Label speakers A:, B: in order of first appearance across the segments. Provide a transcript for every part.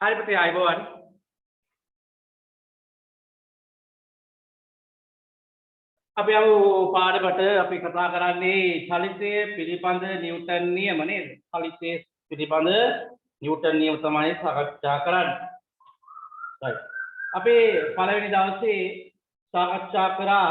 A: හරි පුතේ ආයිබෝවන්. අපි යමු පාඩමට. අපි කතා කරන්නේ චලිතයේ පිළිබඳ නිව්ටන් නියම නේද? චලිතයේ පිළිබඳ නිව්ටන් නියම තමයි සාකච්ඡා කරන්නේ. right. අපි පළවෙනි දවසේ සාකච්ඡා කරා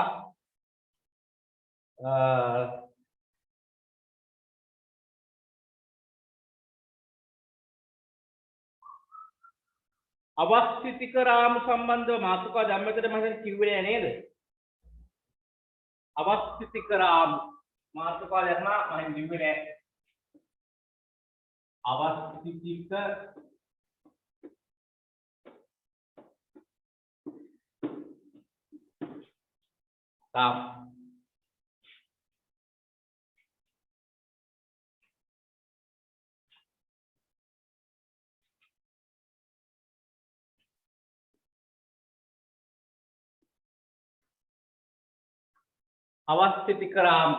A: අවස්ථිතික රාම සම්බන්ධව මාතෘකා ධම්මකට මම කිව්වේ නේද? අවස්ථිතික රාම මාතෘකා දැම්මා මම කිව්වේ නෑ. අවස්ථිතික රාම අවස්ථිතික රාම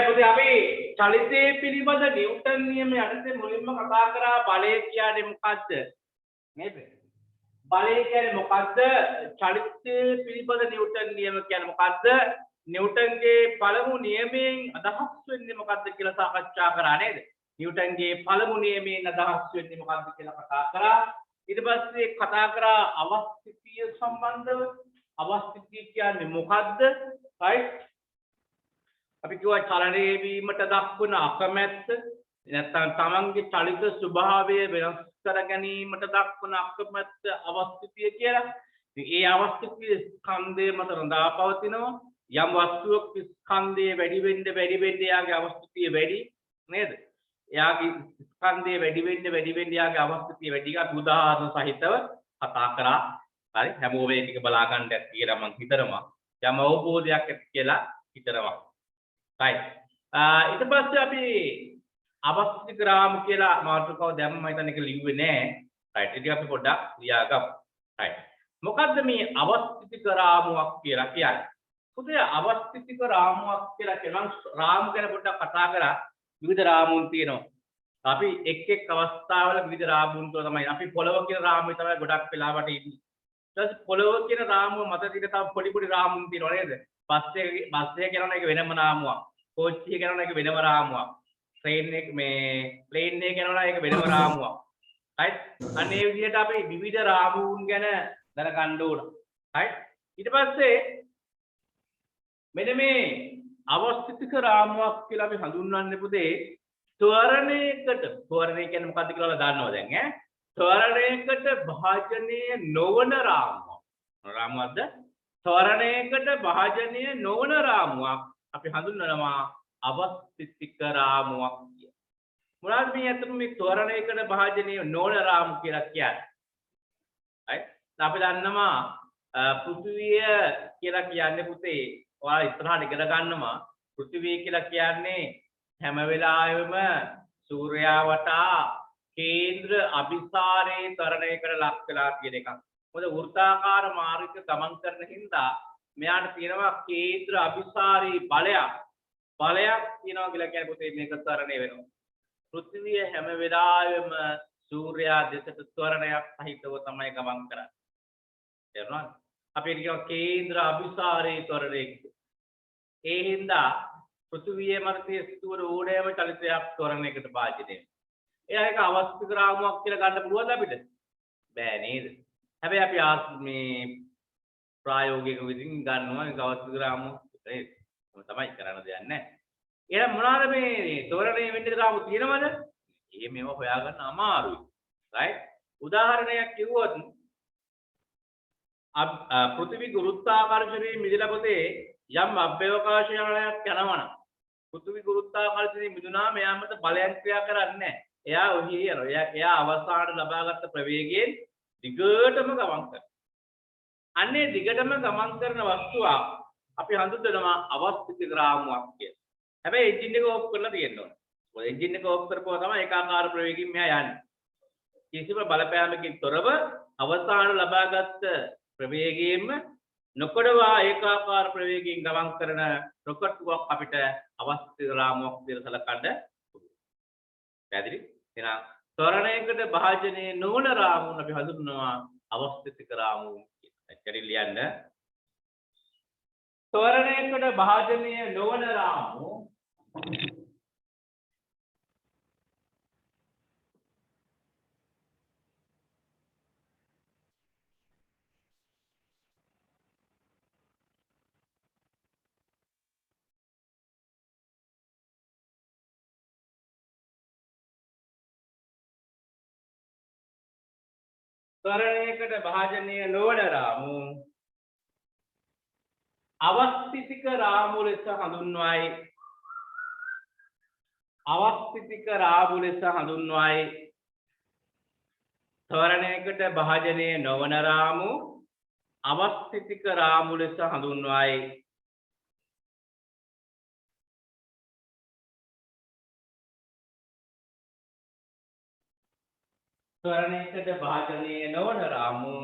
A: පුතේ අපි චලිතයේ පිළිබඳ නිව්ටන් නියම යටතේ මුලින්ම කතා කරා බලය කියන්නේ මොකද්ද නේද? බලය කියන්නේ මොකද්ද? චලිතයේ පිළිබඳ නිව්ටන් නියම කියන්නේ මොකද්ද? නිව්ටන්ගේ පළමු නියමයෙන් අදහස් වෙන්නේ මොකද්ද කියලා සාකච්ඡා කරා නේද? නිව්ටන්ගේ පළමු නියමයෙන් අදහස් වෙන්නේ මොකද්ද කියලා කතා කරා. ඊට පස්සේ කතා කරා අවස්ථිතිය සම්බන්ධව. අවස්ථිතිය කියන්නේ මොකද්ද? right? අපි කිව්වා චලනය වීමට දක්වන අකමැත්ත නැත්නම් තමන්ගේ චලිත ස්වභාවය වෙනස් කර ගැනීමට දක්වන අකමැත්ත අවස්ථිතිය කියලා. ඉතින් ඒ අවස්ථිතිය ස්කන්ධය මත රඳා පවතිනවා. යම් වස්තුවක ස්කන්ධය වැඩි වෙන්න එයාගේ අවස්ථිතිය වැඩි නේද? එයාගේ ස්කන්ධය වැඩි වෙන්න එයාගේ අවස්ථිතිය වැඩි. ඒක උදාහරණ සහිතව කතා කරා. හරි හැමෝම මේ ටික බලා ගන්න ඇති කියලා මම හිතනවා. යම් අවබෝධයක් ඇති කියලා හිතනවා. right. ඊට පස්සේ අපි අවස්ථිතික රාම කියලා මාතෘකාව දැම්මම මම හිතන්නේ ඒක ලිව්වේ නෑ. right. ඒක අපි පොඩ්ඩක් ලියාගමු. right. මොකද්ද මේ අවස්ථිතික රාමුවක් කියලා කියන්නේ? පුතේ අවස්ථිතික රාමුවක් කියලා කියනවා රාම ගැන පොඩ්ඩක් කතා කරා. විවිධ රාමුන් තියෙනවා. අපි එක් අවස්ථාවල විවිධ රාමුන් තමයි අපි පොළව කියන රාමුවේ තමයි ගොඩක් වෙලාවට ඉන්නේ. ඊට පස්සේ පොළව කියන රාමුව මත තියෙන තව පොඩි රාමුන් තියෙනවා නේද? බස් එක කරන එක වෙනම රාමුවක්. කෝච්චිය කරන එක වෙනම රාමුවක්. ට්‍රේන් එක මේ ප්ලේන් එක කරන එක වෙනම රාමුවක්. right? අනේ විදිහට අපි විවිධ රාමුන් ගැන දැනගන්න ඕන. right? ඊට පස්සේ මෙන්න මේ අවස්ථිතික රාමුවක් කියලා අපි හඳුන්වන්නේ පුතේ ත්වරණයකට. ත්වරණය කියන්නේ මොකක්ද කියලා දන්නව දැන් ඈ? ත්වරණයකට භාජනය නොවන රාමුවක්. රාමුවක්ද? ත්වරණයකට භාජනය නොවන රාමුවක් අපි හඳුන්වනවා අවස්ථිතික රාමුවක් කියලා. මොනවද මේ අතන මේ ත්වරණයකට භාජනය නොවන රාමු කියලා කියන්නේ? right? අපි දන්නවා පෘථිවිය කියලා කියන්නේ පුතේ ඔයාලා ඉස්සරහට ඉගෙන ගන්නවා පෘථිවිය කියලා කියන්නේ හැම වෙලාවෙම සූර්යයා වටා කේන්ද්‍ර අභිසාරයේ ත්වරණයකට ලක් වෙලා කියන එකක්. මොකද වෘත්තාකාර මාර්ගයක ගමන් කරන හින්දා මෙයාට තියෙනවා කේන්ද්‍ර අභිසාරී බලයක් තියෙනවා කියලා කියන්නේ පුතේ මේක ත්වරණය වෙනවා. පෘථිවිය හැම වෙලාවෙම සූර්යයා දෙසට ත්වරණයක් සහිතව තමයි ගමන් කරන්නේ. තේරුණාද? අපි කියනවා කේන්ද්‍ර අභිසාරී ත්වරණය. ඒ හින්දා පෘථිවිය මතයේ සිදුවන ඕනෑම චලිතයක් ත්වරණයකට භාජනය වෙනවා. ඒක අවස්ථිතික රාමුවක් කියලා ගන්න පුළුවන්ද අපිට? බෑ නේද? හැබැයි අපි මේ ප්‍රායෝගික විදිහින් ගන්නවා ඒක අවස්ථිතික රාමුවක් නේද? තමයි කරන්න දෙයක් නැහැ. එහෙනම් මොනවාද මේ ත්වරණය වෙන්න රාමු තියෙනවද? මේව හොයාගන්න අමාරුයි. right? උදාහරණයක් කිව්වොත් පෘථිවි ගුරුත්වාකර්ෂණයේ මිදලා පොතේ යම් අභ්‍යවකාශ යානයක් යනවනම් පෘථිවි ගුරුත්වාකර්ෂණයේ මිදුණාම එයා මත බලයක් ක්‍රියා කරන්නේ නැහැ. එයා ඔහි යනවා. එයා අවස්ථාවට ලබාගත් ප්‍රවේගයෙන් දිගටම ගමන් කරනවා. අන්නේ දිගටම ගමන් කරන වස්තුවක් අපි හඳුන්වනවා අවස්ථිතික රාමුවක් කියලා. හැබැයි එන්ජින් එක ඕෆ් කරලා තියෙන්න ඕනේ. ඔය එන්ජින් එක ඕෆ් කරපුවා තමයි ඒකාකාර ප්‍රවේගයෙන් මෙහා යන්නේ. කිසිම බලපෑමකින් තොරව අවසාන ලබාගත් ප්‍රවේගයෙන්ම නොකඩවා ඒකාකාර ප්‍රවේගයෙන් ගමන් කරන රොකට්ටුවක් අපිට අවස්ථිත රාමුවක් විදිහට සලකන්න පුළුවන්. පැහැදිලි? එහෙනම් ත්වරණයකට භාජනයේ නොවන රාමුන් අපි හඳුන්වනවා අවස්ථිතික රාමු කියලා. එච්චරින් ලියන්න. ත්වරණයකට භාජනයේ නොවන රාමු ත්වරණයකට භාජනය නොවන රාමු අවස්ථිතික රාමු ලෙස හඳුන්වයි. අවස්ථිතික රාමු ලෙස හඳුන්වයි. ත්වරණයකට භාජනය නොවන රාමු අවස්ථිතික රාමු ලෙස හඳුන්වයි. ත්වරණයකට භාජනය නොවන රාමු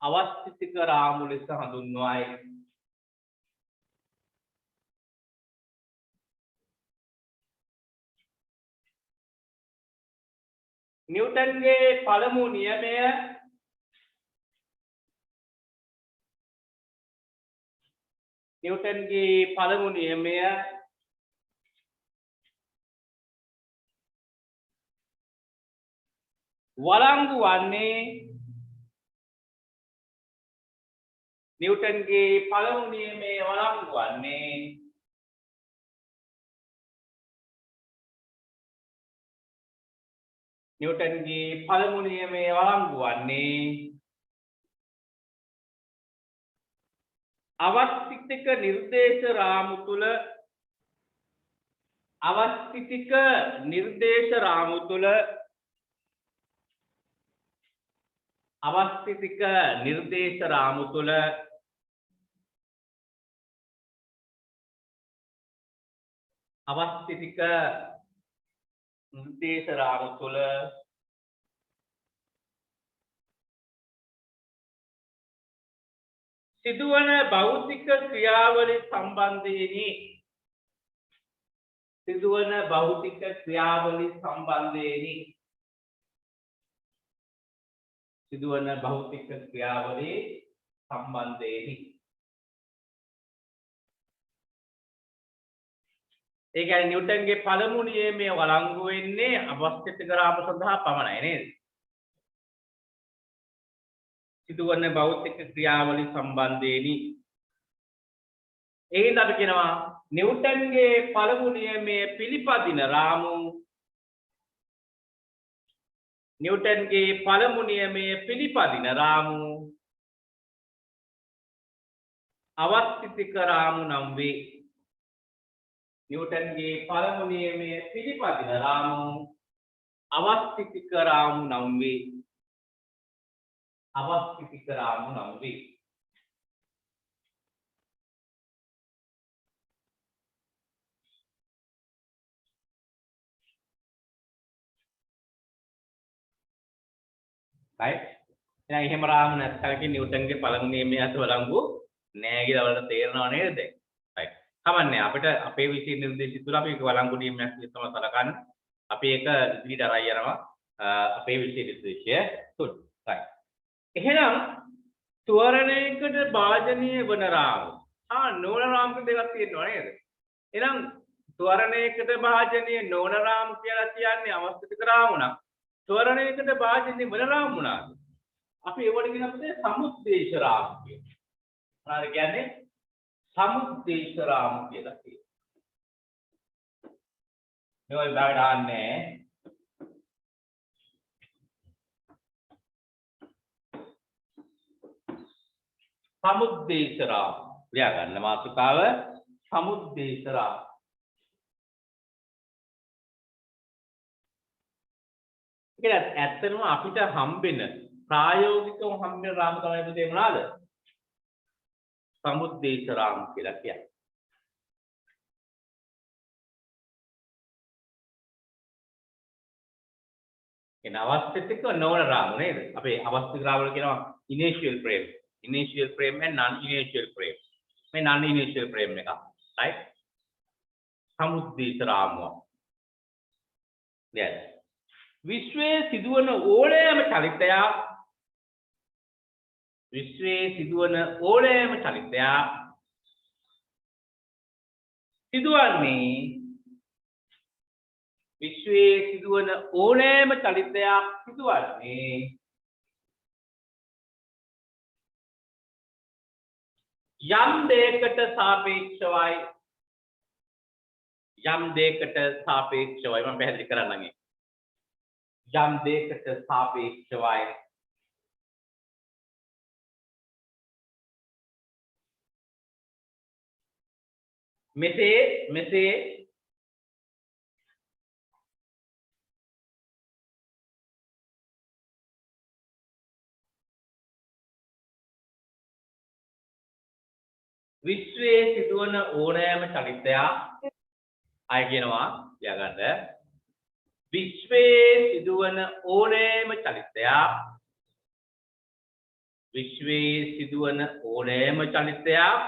A: අවස්ථිතික රාමු ලෙස හඳුන්වයි. නිව්ටන්ගේ පළමු නියමය වළංගු වන්නේ නිව්ටන්ගේ පළමු නියමය වළංගු වන්නේ නිව්ටන්ගේ පළමු නියමය වළංගු වන්නේ අවස්ථිතික නිර්දේශ රාමු තුල අවස්ථිතික නිර්දේශ රාමු තුල අවස්ථිතික නිර්දේශ රාමු තුල අවස්ථිතික නිර්දේශ රාමු තුල සිදුවන භෞතික ක්‍රියාවලිය සම්බන්ධයෙනි සිදුවන භෞතික ක්‍රියාවලිය සම්බන්ධයෙනි සිදුවන භෞතික ක්‍රියාවලිය සම්බන්ධයෙනි ඒ කියන්නේ නිව්ටන්ගේ පළමු නියමය වළංගු වෙන්නේ අවස්ථිතික රාමු සඳහා පමණයි නේද? සිදුවන භෞතික ක්‍රියාවලිය සම්බන්ධයෙනි. ඒකෙන් අපි කියනවා නිව්ටන්ගේ පළමු නියමය පිළිපදින රාමු නිව්ටන්ගේ පළමු නියමය පිළිපදින රාමු අවස්ථිතික රාමු නම් වේ. නිව්ටන්ගේ පළමු නියමය පිළිපදින රාමු අවස්ථිතික රාමු නම් වේ. අවස්ථිතික රාමු නම් වේ. right එහෙනම් එහෙම රාමු නැත්නම් නිව්ටන්ගේ පළමු නියමය අත වළංගු නෑ කියලා වලට තේරෙනව නේද දැන්? right කමන්නේ අපිට අපේ විෂය නිර්දේශය තුල අපි ඒක වළංගු නියමයක් විදිහට තමයි සලකන්නේ. අපි ඒක ඉදිරියට අරයි යනවා අපේ විෂය නිර්දේශය තුල. right එහෙනම් ත්වරණයකට භාජනීය වන රාමු නොවන රාමු දෙකක් තියෙනවා නේද? එහෙනම් ත්වරණයකට භාජනීය නොවන රාමු කියලා කියන්නේ අවස්ථිතික රාමු නම් ත්වරණයකට භාජනීය වන රාමු මොනවාද? අපි ඒවට කියන අපිට සමුද්දේශ රාමු කියනවා. මොනවාද කියන්නේ? සමුද්දේශ රාමු කියලා කියනවා. මේවා විභාගයට ආන්නේ සමුද්දේශ රාමු. ලියා ගන්න මාතෘකාව සමුද්දේශ රාමු. ඒක ඇත්තටම අපිට හම්බෙන ප්‍රායෝගිකව හම්බෙන රාමු තමයි පුතේ මොනවාද? සමුද්දේශ රාමු කියලා කියන්නේ. කියන අවස්ථිත එක නොවන රාමු නේද? අපේ අවස්ථිත රාමුවල කියනවා initial frame. Initial frame and non-initial frame. මේ non-initial frame එක. right? සමුද්දේශ රාමුව. yes. විශ්වයේ සිදුවන ඕනෑම චලිතයක් සිදුවන්නේ යම් දෙයකට සාපේක්ෂවයි මම පැහැදිලි කරන්නම් යම් දෙයකට සාපේක්ෂවයි මෙසේ විශ්වයේ සිදුවන ඕනෑම චලිතයක් අය කියනවා ලියාගන්න විශ්වයේ සිදුවන ඕනෑම චලිතයක්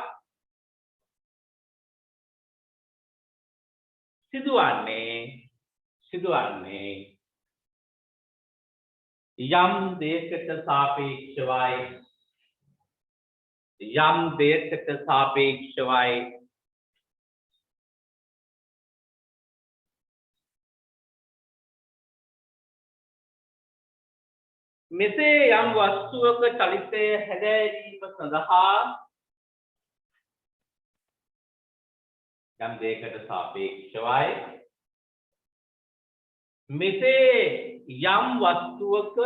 A: සිදුවන්නේ යම් දෙයකට සාපේක්ෂවයි මෙසේ යම් වස්තුවක චලිතය හැදෑරීම සඳහා යම් දෙයකට සාපේක්ෂවයි මෙසේ යම් වස්තුවක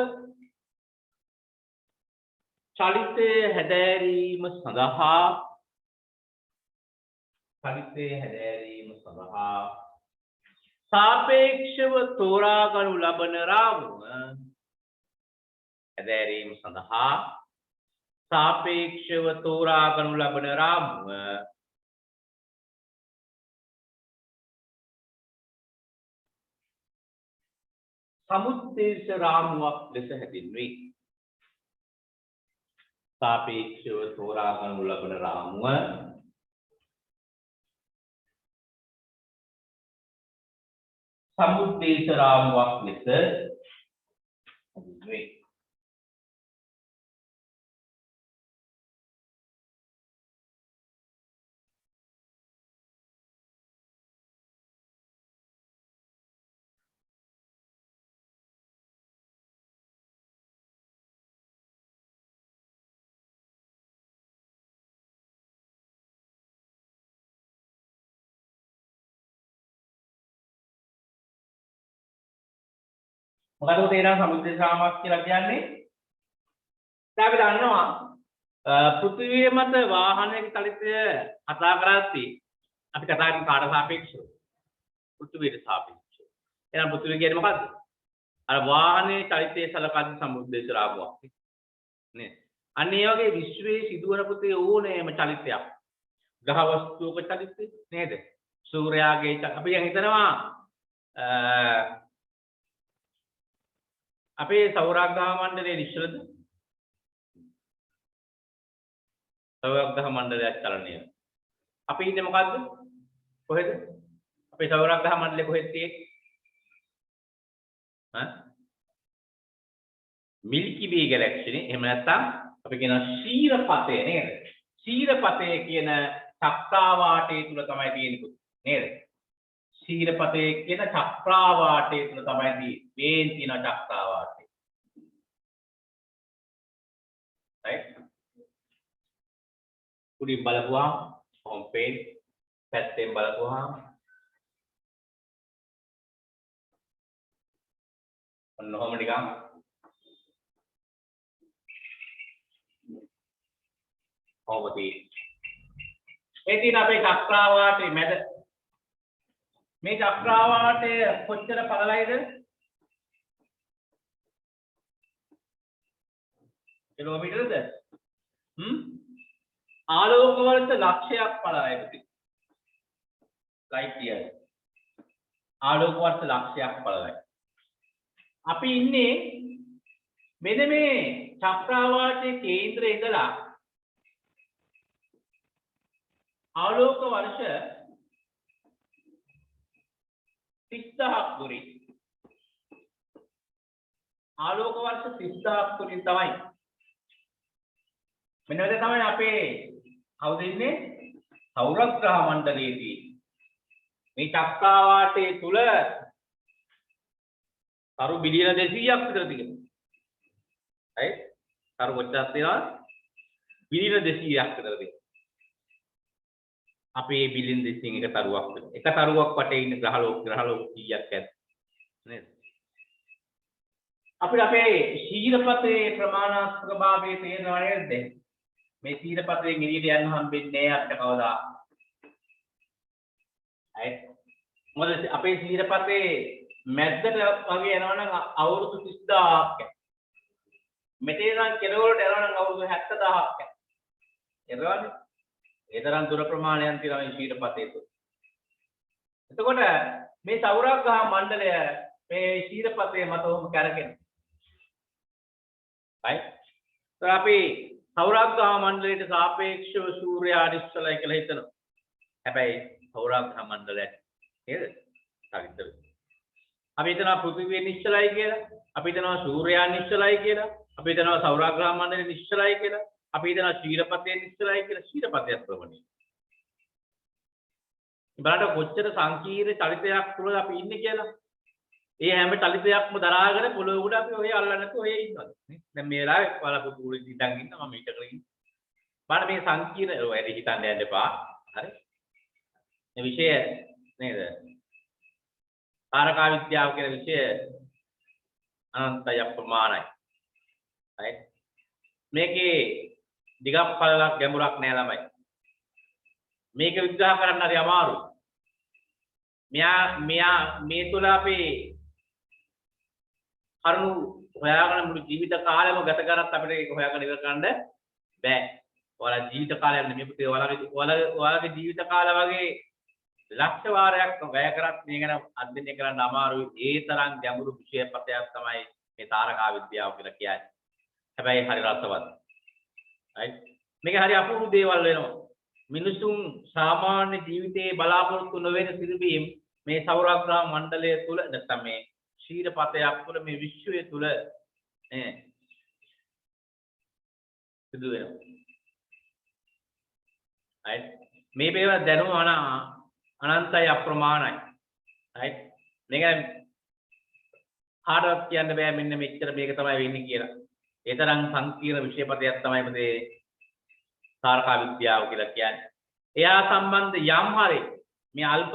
A: චලිතය හැදෑරීම සඳහා සාපේක්ෂව තෝරාගනු ලබන රාමුව සමුද්දේශ රාමුවක් ලෙස හැඳින්වේ. සාපේක්ෂව තෝරාගනු ලබන රාමුව සමුද්දේශ රාමුවක් ලෙස හැඳින්වේ. මොකද තේරෙන සමුද්දේශ රාමුවක් කියලා කියන්නේ? දැන් අපි දන්නවා පෘථිවිය මත වාහනයක චලිතය කතා කරද්දී අපි කතා කරන්නේ කාට සාපේක්ෂව? පෘථිවියට සාපේක්ෂව. එහෙනම් පෘථිවිය කියන්නේ මොකද්ද? අර වාහනයේ චලිතය සලකද්දී සමුද්දේශ රාමුවක් නේද? අන්න ඒ වගේ විශ්වයේ සිදුවන පුතේ ඕනෑම චලිතයක් ග්‍රහ වස්තුවක චලිතය නේද? සූර්යාගේ අපි දැන් හිතනවා අපේ සෞරග්‍රහ මණ්ඩලයේ නිශ්චලද? සෞරග්‍රහ මණ්ඩලයක් චලනය. අපි ඉන්නේ මොකද්ද? කොහෙද? අපේ සෞරග්‍රහ මණ්ඩලය කොහෙද තියෙන්නේ? මිල්කි වේ ගැලැක්සි නේ. එහෙම නැත්නම් අපි කියනවා ශීරපතය නේද? ශීරපතය කියන චක්‍රාවාටය තුල තමයි තියෙන්නේ නේද? ශීරපතය කියන චක්‍රාවාටය තුල තමයි තියෙන්නේ. මේ තියෙන චක්‍රාවාටය. right? උඩින් බලපුවාම හෝම් පේජ් පැත්තෙන් බලපුවාම ඔන්න ඔහොම නිකන් ඔවදී ඒ තියෙන අපේ චක්‍රාවාටයේ මැද මේ චක්‍රාවාටය කොච්චර පළලයිද? කිලෝමීටරද? ආලෝක වර්ෂ ලක්ෂයක් පළලයි පුතේ. Light year. ආලෝක වර්ෂ ලක්ෂයක් පළලයි. අපි ඉන්නේ මෙන්න මේ චක්‍රාවාටයේ කේන්ද්‍රයේ ඉඳලා ආලෝක වර්ෂ 30000ක් දුරින් ආලෝක වර්ෂ 30000ක් දුරින් තමයි මෙන්න මේක තමයි අපේ කවුද ඉන්නේ සෞරග්‍රහ මණ්ඩලයේදී මේ චක්‍රාවාටයේ තුල තරු බිලියන 200ක් විතර තියෙනවා. හරි? තරු කොච්චරක් තියෙනවද? බිලියන 200ක් විතර තියෙනවා. අපි මේ බිලියන 200න් එක තරුවක් වෙනවා. එක තරුවක් වටේ ඉන්න ග්‍රහලෝක 100ක් ඇත. නේද? අපිට අපේ ශීරපතේ ප්‍රමාණාත්මක භාවයේ තේරෙනව නේද? මේ ශීරපතෙන් එළියට යන්න හම්බෙන්නේ නැහැ අපිට කවදා. හරි? මොකද අපේ ශීරපතේ මැද්දට වගේ යනවනම් අවුරුදු 30000ක්. මෙතේ නම් කෙළවරට යනවනම් අවුරුදු 70000ක්. එරවනේ. ඒ තරම් දුර ප්‍රමාණයක් තියෙනවා මේ ශීරපතේ තුල. එතකොට මේ සෞරග්‍රහ මණ්ඩලය මේ ශීරපතේ මත උම කරගෙන. right? તો අපි සෞරග්‍රහ මණ්ඩලයට සාපේක්ෂව සූර්යයා නිශ්චලයි කියලා හිතනවා. හැබැයි සෞරග්‍රහ මණ්ඩලය නේද? හරිද? අපි හිතනවා පෘථිවිය නිශ්චලයි කියලා. අපි හිතනවා සූර්යයා නිශ්චලයි කියලා. අපි හිතනවා සෞරග්‍රහ මණ්ඩලය නිශ්චලයි කියලා. අපි හිතනවා ශීරපතේ නිශ්චලයි කියලා. ශීරපතයත් ප්‍රමණයි. බලන්න කොච්චර සංකීර්ණ චලිතයක් තුළ අපි ඉන්නේ කියලා. ඒ හැම චලිතයක්ම දරාගෙන පොළොව උඩ අපි ඔය අල්ලන්නේ නැතුව ඔය ඉන්නවා. දැන් මේ වෙලාවේ බලපු පුරුදු ඉඳන් ඉන්නවා මම ඊට කලින්. බලන්න මේ සංකීර්ණ ඔය ඇරි හිතන්න යන්න එපා. හරි? මේ විෂය නේද? තාරකා විද්‍යාව කියන විෂය අනන්තය ප්‍රමාණයි. right? මේකේ දිගක් පළලක් ගැඹුරක් නෑ ළමයි. මේක විග්‍රහ කරන්න හරි අමාරුයි. මේ තුල අපි කරුණු හොයාගෙන මුළු ජීවිත කාලෙම ගත කරත් අපිට ඒක හොයාගෙන ඉවර කරන්න බෑ. ඔයාලා ජීවිත කාලයක් නෙමෙයි පුතේ ඔයාලගේ ජීවිත කාල වගේ ලක්ෂ වාරයක් වැය කරත් මේ ගැන අධ්‍යයනය කරන්න අමාරුයි. ඒ තරම් ගැඹුරු විෂයපතයක් තමයි මේ තාරකා විද්‍යාව කියලා කියන්නේ. හැබැයි හරි රසවත්. right? මේක හරි අපූර්ව දේවල් වෙනවා. මිනිසුන් සාමාන්‍ය ජීවිතයේ බලාපොරොත්තු නොවන සිදුවීම් මේ සෞරග්‍රහ මණ්ඩලය තුල නැත්නම් මේ ශීරපතයක් තුල මේ විශ්වය තුල සිදු වෙනවා. right? මේ බේව දැනුම අනන්තයි අප්‍රමාණයි. right? මේක කාටවත් කියන්න බෑ මෙන්න මෙච්චර මේක තමයි වෙන්නේ කියලා. ඒ තරම් සංකීර්ණ විෂයපතයක් තමයි මේ තාරකා විද්‍යාව කියලා කියන්නේ. එයා සම්බන්ධ යම් හරි මේ අල්ප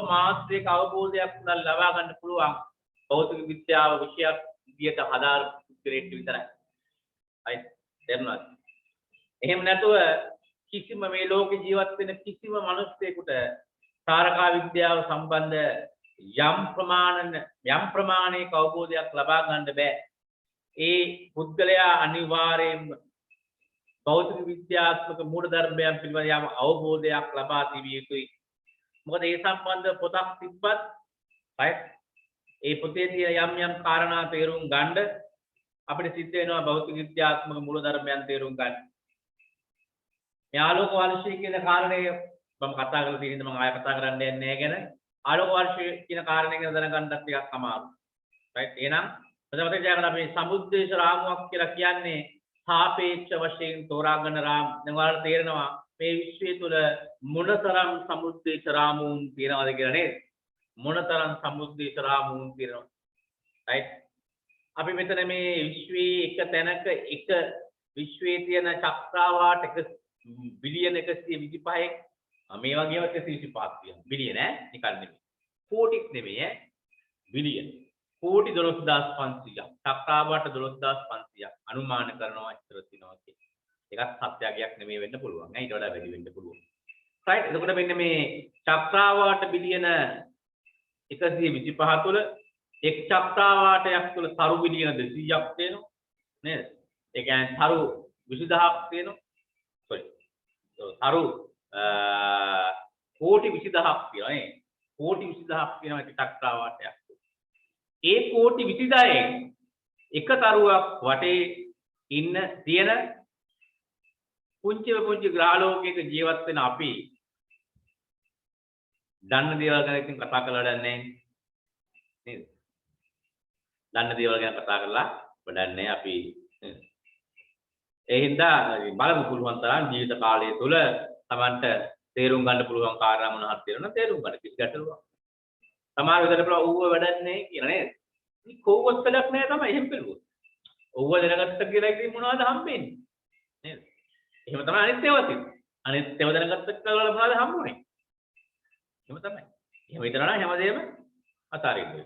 A: මාත්‍රයක අවබෝධයක් උනන් ලබා ගන්න පුළුවන් භෞතික විද්‍යාව විෂයක් විදියට හදාර පුද්ගලයෙක් විතරයි. right? තේරුණාද? එහෙම නැතුව කිසිම මේ ලෝකේ ජීවත් වෙන කිසිම මිනිසෙකුට තාරකා විද්‍යාව සම්බන්ධ යම් ප්‍රමාණයක අවබෝධයක් ලබා ගන්න බෑ. ඒ පුද්ගලයා අනිවාර්යයෙන්ම භෞතික විද්‍යාත්මක මූලධර්මයන් පිළිබඳ යම් අවබෝධයක් ලබා තිබිය යුතුයි. මොකද ඒ සම්බන්ධ පොතක් තිබ්බත් right? ඒ පොතේ තියෙන යම් කාරණා තේරුම් ගන්න අපිට සිද්ධ වෙනවා භෞතික විද්‍යාත්මක මූලධර්මයන් තේරුම් ගන්න. මේ ආලෝක වර්ෂය කියන කාරණය මම කතා කරලා තියෙනවා මම ආයෙ කතා කරන්න යන්නේ නැහැ ගැන. ආලෝක වර්ෂය කියන කාරණය ගැන දැනගන්නත් ටිකක් අමාරුයි. right? එහෙනම් මතක තියාගන්න අපි සමුද්දේශ රාමුවක් කියලා කියන්නේ සාපේක්ෂ වශයෙන් තෝරාගෙන රාම. දැන් ඔයාලට තේරෙනවා මේ විශ්වය තුල මොනතරම් සමුද්දේශ රාමුන් තියෙනවද කියලා නේද? මොනතරම් සමුද්දේශ රාමුන් තියෙනවද? right? අපි මෙතන මේ විශ්වයේ එක තැනක එක විශ්වයේ තියෙන චක්‍රාවාට බිලියන 125ක් මේ වගේම 125ක් තියෙනවා. බිලියන නිකන් නෙමෙයි. කෝටික් නෙමෙයි බිලියන. කෝටි 12500ක්. චක්‍රාවාට 12500ක් අනුමාන කරනවා ඉතර තියනවා කියන්නේ. ඒකත් සත්‍යයක් නෙමෙයි වෙන්න පුළුවන්. ඊට වඩා වැඩි වෙන්න පුළුවන්. right? එතකොට මෙන්න මේ චක්‍රාවාට බිලියන 125 තුළ එක් චක්‍රාවාටයක් තුළ තරු බිලියන 200ක් තියෙනවා. නේද? ඒ කියන්නේ තරු 20000ක් තියෙනවා. sorry. තරු කෝටි 20000ක් තියෙනවා නේ. කෝටි 20000ක් තියෙනවා එක චක්‍රාවාටයක්. ඒ කෝටි 20000 එක තරුවක් වටේ ඉන්න තියෙන පුංචි ග්‍රහලෝකයක ජීවත් වෙන අපි දන්න දේවල් ගැන ඉතින් කතා කරලා වැඩක් නැහැ නේද? දන්න දේවල් ගැන කතා කරලා වැඩක් නැහැ අපි. ඒ හින්දා බලමු පුළුවන් තරම් ජීවිත කාලය තුළ Tamanට තේරුම් ගන්න පුළුවන් කාරණා මොනවද තියෙනවද තේරුම් ගන්න කිසි ගැටලුවක්. සමහර වෙලාවට පුළුවන් ඌව වැඩක් නැහැ කියලා නේද? මේ කෝවොත් වැඩක් නැහැ තමයි එහෙම පිළිගුවොත්. ඌව දැනගත්ත කියලා ඉතින් මොනවද හම්බෙන්නේ? නේද? එහෙම තමයි අනිත් ඒවා තියෙන්නේ. අනිත් ඒවා දැනගත්ත කියලා මොනවද හම්බුනේ? එහෙම තමයි. එහෙම හිතනවා නම් හැමදේම අතාරින්න වෙනවා.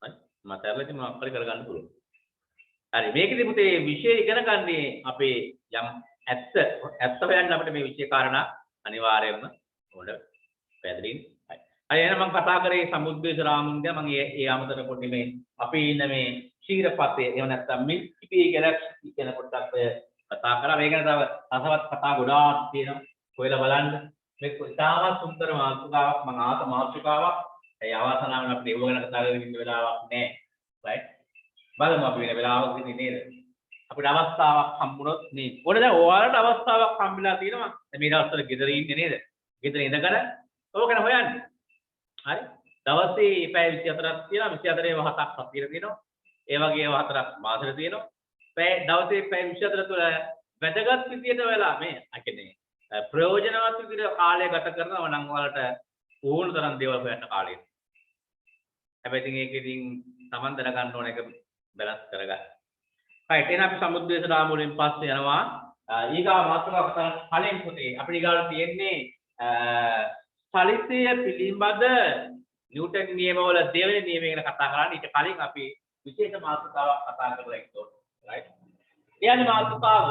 A: හරි? මතරලා ඉතින් මොකක් හරි කරගන්න පුළුවන්. හරි මේකෙදි පුතේ විෂය ඉගෙන ගන්නේ අපේ යම් ඇත්ත හොයන්න අපිට මේ විෂය කාරණා අනිවාර්යයෙන්ම ඕන පැහැදිලිනේ. හරි එහෙනම් මම කතා කරේ සමුද්දේශ රාමුන්ගේ මම ඒ අමතර කොට මේ අපි ඉන්න මේ ශීරපතේ එහෙම නැත්නම් මිල්කි වේ ගැලැක්සි කියන කොටත් කතා කරා. මේක ගැන තව රසවත් කතා ගොඩාක් තියෙනවා. හොයලා බලන්න. මේක ඉතාමත් සුන්දර මාතෘකාවක් මම ආත මාතෘකාවක්. ඒ අවසනාවෙන් අපිට ඒව ගැන කතා කරගෙන ඉන්න වෙලාවක් නැහැ. right? බලමු අපි වෙන වෙලාවක ඉන්නේ නේද? අපිට අවස්ථාවක් හම්බුනොත් මේ පොඩ දැන් ඔයාලට අවස්ථාවක් හම්බෙලා තියෙනවා. මේ දවස්වල ගෙදර ඉන්නේ නේද? ගෙදර ඉඳගෙන ඕක ගැන හොයන්න. හරි? දවසේ පැය 24ක් තියෙනවා. 24 7ක් සතියේ තියෙනවා. ඒ වගේ 4ක් මාසෙට තියෙනවා. දවසේ පැය 24 තුළ වැදගත් විදියට වෙලා මේ අකනේ ප්‍රයෝජනවත් විදියට කාලය ගත කරනවා නම් ඔයාලට ඕන තරම් දේවල් හොයන්න කාලය. හැබැයි ඉතින් ඒක ඉතින් Taman දැනගන්න ඕන එක බැලන්ස් කරගන්න. right එහෙනම් අපි සමුද්දේශ රාමුවෙන් පස්සේ යනවා ඊගා මාතෘකාව කතා කලින් පුතේ අපිට ඊගාට තියෙන්නේ චලිතය පිළිබඳ නිව්ටන් නියමවල දෙවෙනි නියමය ගැන කතා කරන්න. ඊට කලින් අපි විශේෂ මාතෘකාවක් කතා කරලා ඉන්නෝ. right කියන්නේ මාතෘකාව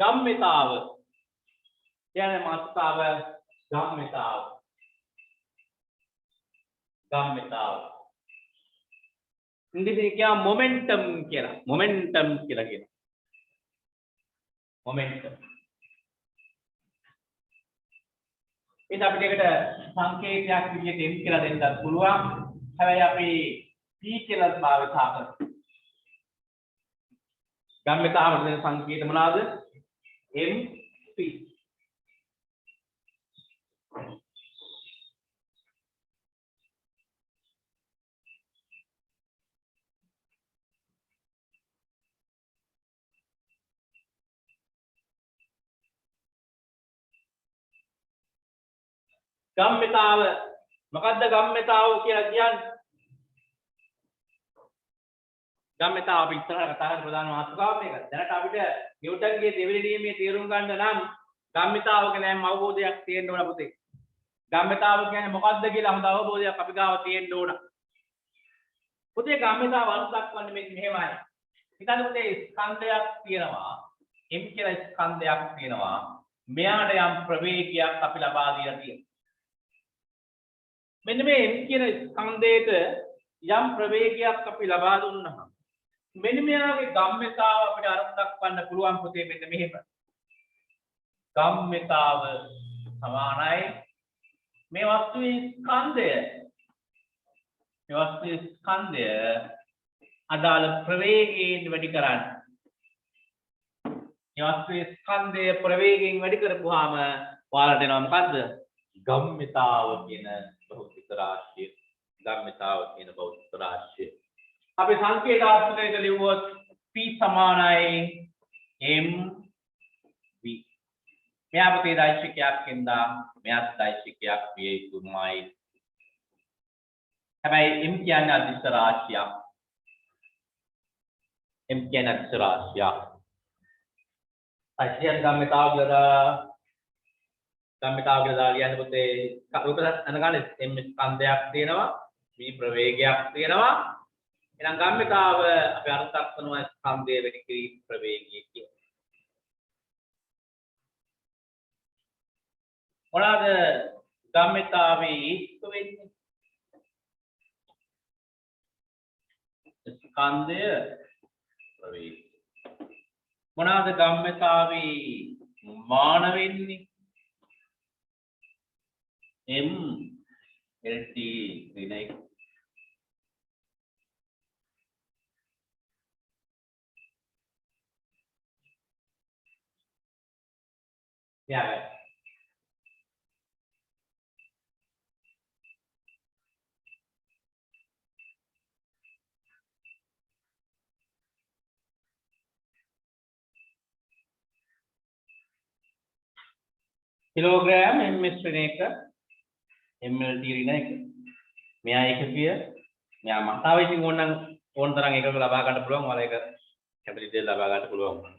A: ගම්මිතාව කියන්නේ මාතෘකාව ගම්මිතාව ඉංග්‍රීසියෙන් කියන මොමන්ටම් කියලා කියනවා. මොමන්ටම් ඒක අපිට ඒකට සංකේතයක් විදිහට m කියලා දෙන්නත් පුළුවන්. හැබැයි අපි p කියලා භාවිත කරනවා. ගම්මිතාව දෙන සංකේත මොනවාද? MP ගම්මිතාව මොකද්ද ගම්මිතාව කියලා කියන්නේ? ගම්මිතාව අපි ඉස්සරහට කතා කරන ප්‍රධාන මාතෘකාව මේක. දැනට අපිට නිව්ටන්ගේ දෙවෙනි නියමයේ තේරුම් ගන්න නම් ගම්මිතාව කියන්නේ අවබෝධයක් තියෙන්න ඕන පුතේ. ගම්මිතාව කියන්නේ මොකද්ද කියලා හොඳ අවබෝධයක් අපි ගාව තියෙන්න ඕන. පුතේ ගම්මිතාව අර්ථ දක්වන්නේ මේක මෙහෙමයි. හිතන්න පුතේ ස්කන්ධයක් තියෙනවා. M කියලා ස්කන්ධයක් තියෙනවා. මෙයාට යම් ප්‍රවේගයක් අපි ලබා දීලා තියෙනවා. මෙන්න මේ M කියන ස්කන්ධයට යම් ප්‍රවේගයක් අපි ලබා දුන්නා. මෙන්න මෙයාගේ ගම්මිතාව අපිට අර්ථ දක්වන්න පුළුවන් පුතේ මෙන්න මෙහෙම. ගම්මිතාව සමානයි මේ වස්තුවේ ස්කන්ධය අදාළ ප්‍රවේගයෙන් වැඩි කරන්න. මේ වස්තුවේ ස්කන්ධය ප්‍රවේගයෙන් වැඩි කරපුවාම ඔයාලට එනවා මොකද්ද? ගම්මිතාව කියන භෞතික රාශිය. අපි සංකේතාත්මකව ලියුවොත් P සමානයි mv. මෙයා පුතේ දෛශිකයක් ඉඳා මෙයාත් දෛශිකයක් විය යුතුමයි. හැබැයි m කියන්නේ අදිශ රාශියක්. අයිසියන් ගම්මිතාව කියලා කියන්නේ පුතේ රූප අනගානේ m ස්කන්ධයක් තියෙනවා. මේ ප්‍රවේගයක් තියෙනවා. එහෙනම් ගම්මිතාව අපි අර්ථයක් කරනවා ස්කන්ධයේ වැඩි කිරීම ප්‍රවේගය කියන. මොනවාද ගම්මිතාවේ ඉස්තු වෙන්නේ? ස්කන්ධය ප්‍රවේගය. මොනවාද ගම්මිතාවේ මාන වෙන්නේ M LT ඍණ එක යාවයි කිලෝග්‍රෑම් MS ඍණ එක MLT ඍණ එක මෙයා ඒකකය මෙයා මතාව ඉතින් ඕන තරම් එකක ලබා ගන්න පුළුවන් ඔයාලා ඒක කැපිටල් දෙක ලබා ගන්න පුළුවන්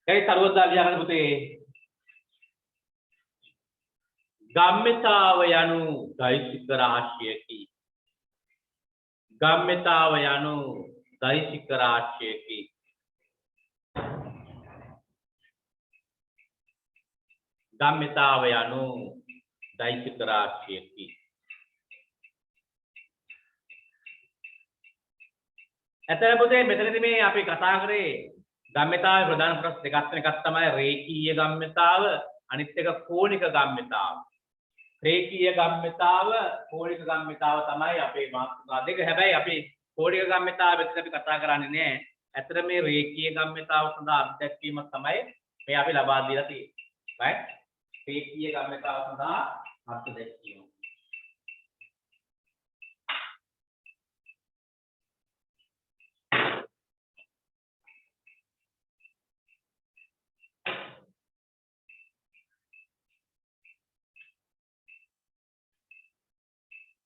A: ඒ තරවදා ලියා ගන්න පුතේ ගම්මිතාව යනු දෛසික රාශියකි ගම්මිතාව යනු දෛසික රාශියකි ගම්මිතාව යනු දෛසික රාශියකි ඇතර පුතේ මෙතනදී මේ අපි කතා කරේ ගම්මිතාවේ ප්‍රධාන කොටස් දෙකක් වෙන එකක් තමයි රේඛීය ගම්මිතාව අනිත් එක කෝණික ගම්මිතාව රේඛීය ගම්මිතාව කෝණික ගම්මිතාව තමයි අපේ මාතෘකා දෙක හැබැයි අපි කෝණික ගම්මිතාව විතර අපි කතා කරන්නේ නැහැ ඇතර මේ රේඛීය ගම්මිතාව සඳහා අත්දැකීම තමයි මේ අපි ලබා දීලා තියෙන්නේ right රේඛීය ගම්මිතාව සඳහා අත්දැකීම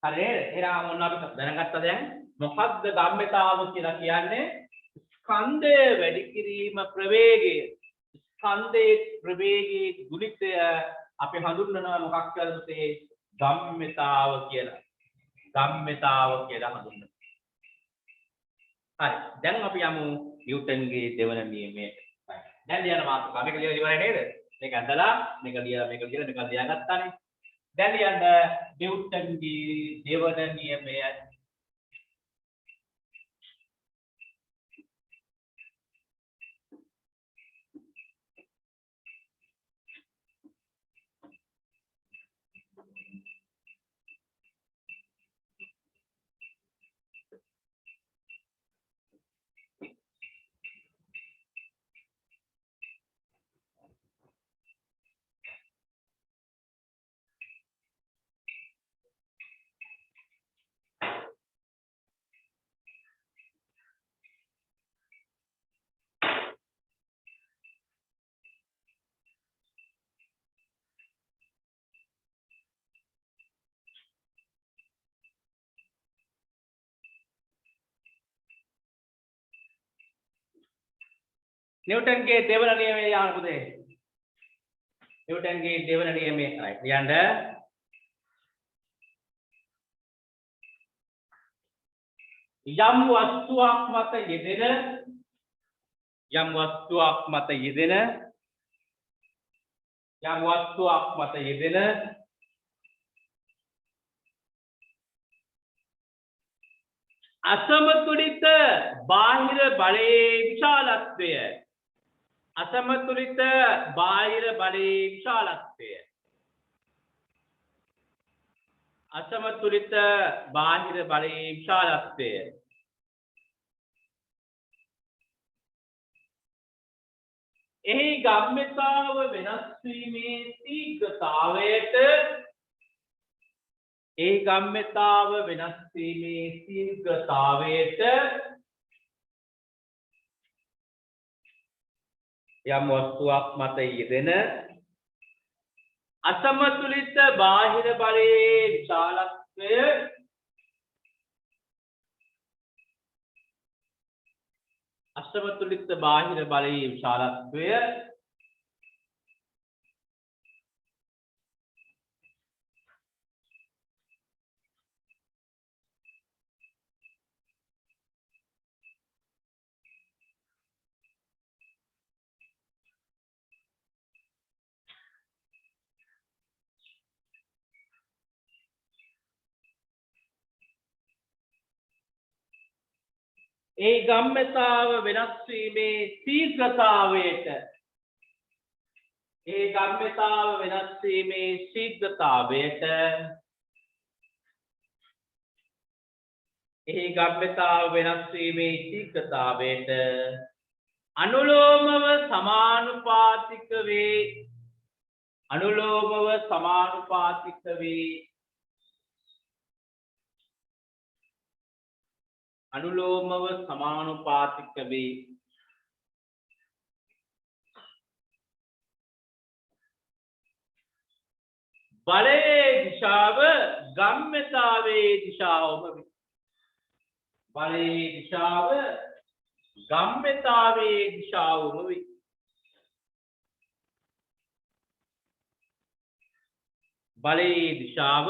A: හරි එහෙනම් මොන අපි දැනගත්තා දැන් මොකක්ද ගම්මිතාව කියලා කියන්නේ ස්කන්ධය වැඩි කිරීම ප්‍රවේගය ස්කන්ධයේ ප්‍රවේගයේ ගුණිතය අපි හඳුන්වනවා මොකක් කියලාද මේ ගම්මිතාව කියලා හඳුන්වනවා හරි දැන් අපි යමු නිව්ටන්ගේ දෙවන නියමයට දැන් ලියන මාතෘකාව මේක ලියලා ඉවරයි නේද මේක ඇඳලා මේක ලියාගත්තානේ දැන් ලියන්න නිව්ටන්ගේ දෙවන නියමය නිව්ටන්ගේ දෙවන නියමය යාන පුතේ නිව්ටන්ගේ දෙවන නියමය right ලියන්න යම් වස්තුවක් මත යෙදෙන අසමතුලිත බාහිර බලයේ විශාලත්වය අසමතුලිත බාහිර බලයේ විශාලත්වය එහි ගම්මිතාව වෙනස් වීමේ ශීඝ්‍රතාවයට යම් වස්තුවක් මත යෙදෙන අසමතුලිත බාහිර බලයේ විශාලත්වය ඒ ගම්්‍යතාව වෙනස් වීමේ ශීඝ්‍රතාවයට ඒ ගම්්‍යතාව වෙනස් වීමේ ශීඝ්‍රතාවයට ඒ ගම්්‍යතාව වෙනස් වීමේ ශීඝ්‍රතාවයට අනුලෝමව සමානුපාතික වේ අනුලෝමව සමානුපාතික වේ අනුලෝමව සමානුපාතික වේ බලයේ දිශාව ගම්්‍යතාවේ දිශාවම වේ බලයේ දිශාව ගම්්‍යතාවේ දිශාවම වේ බලයේ දිශාව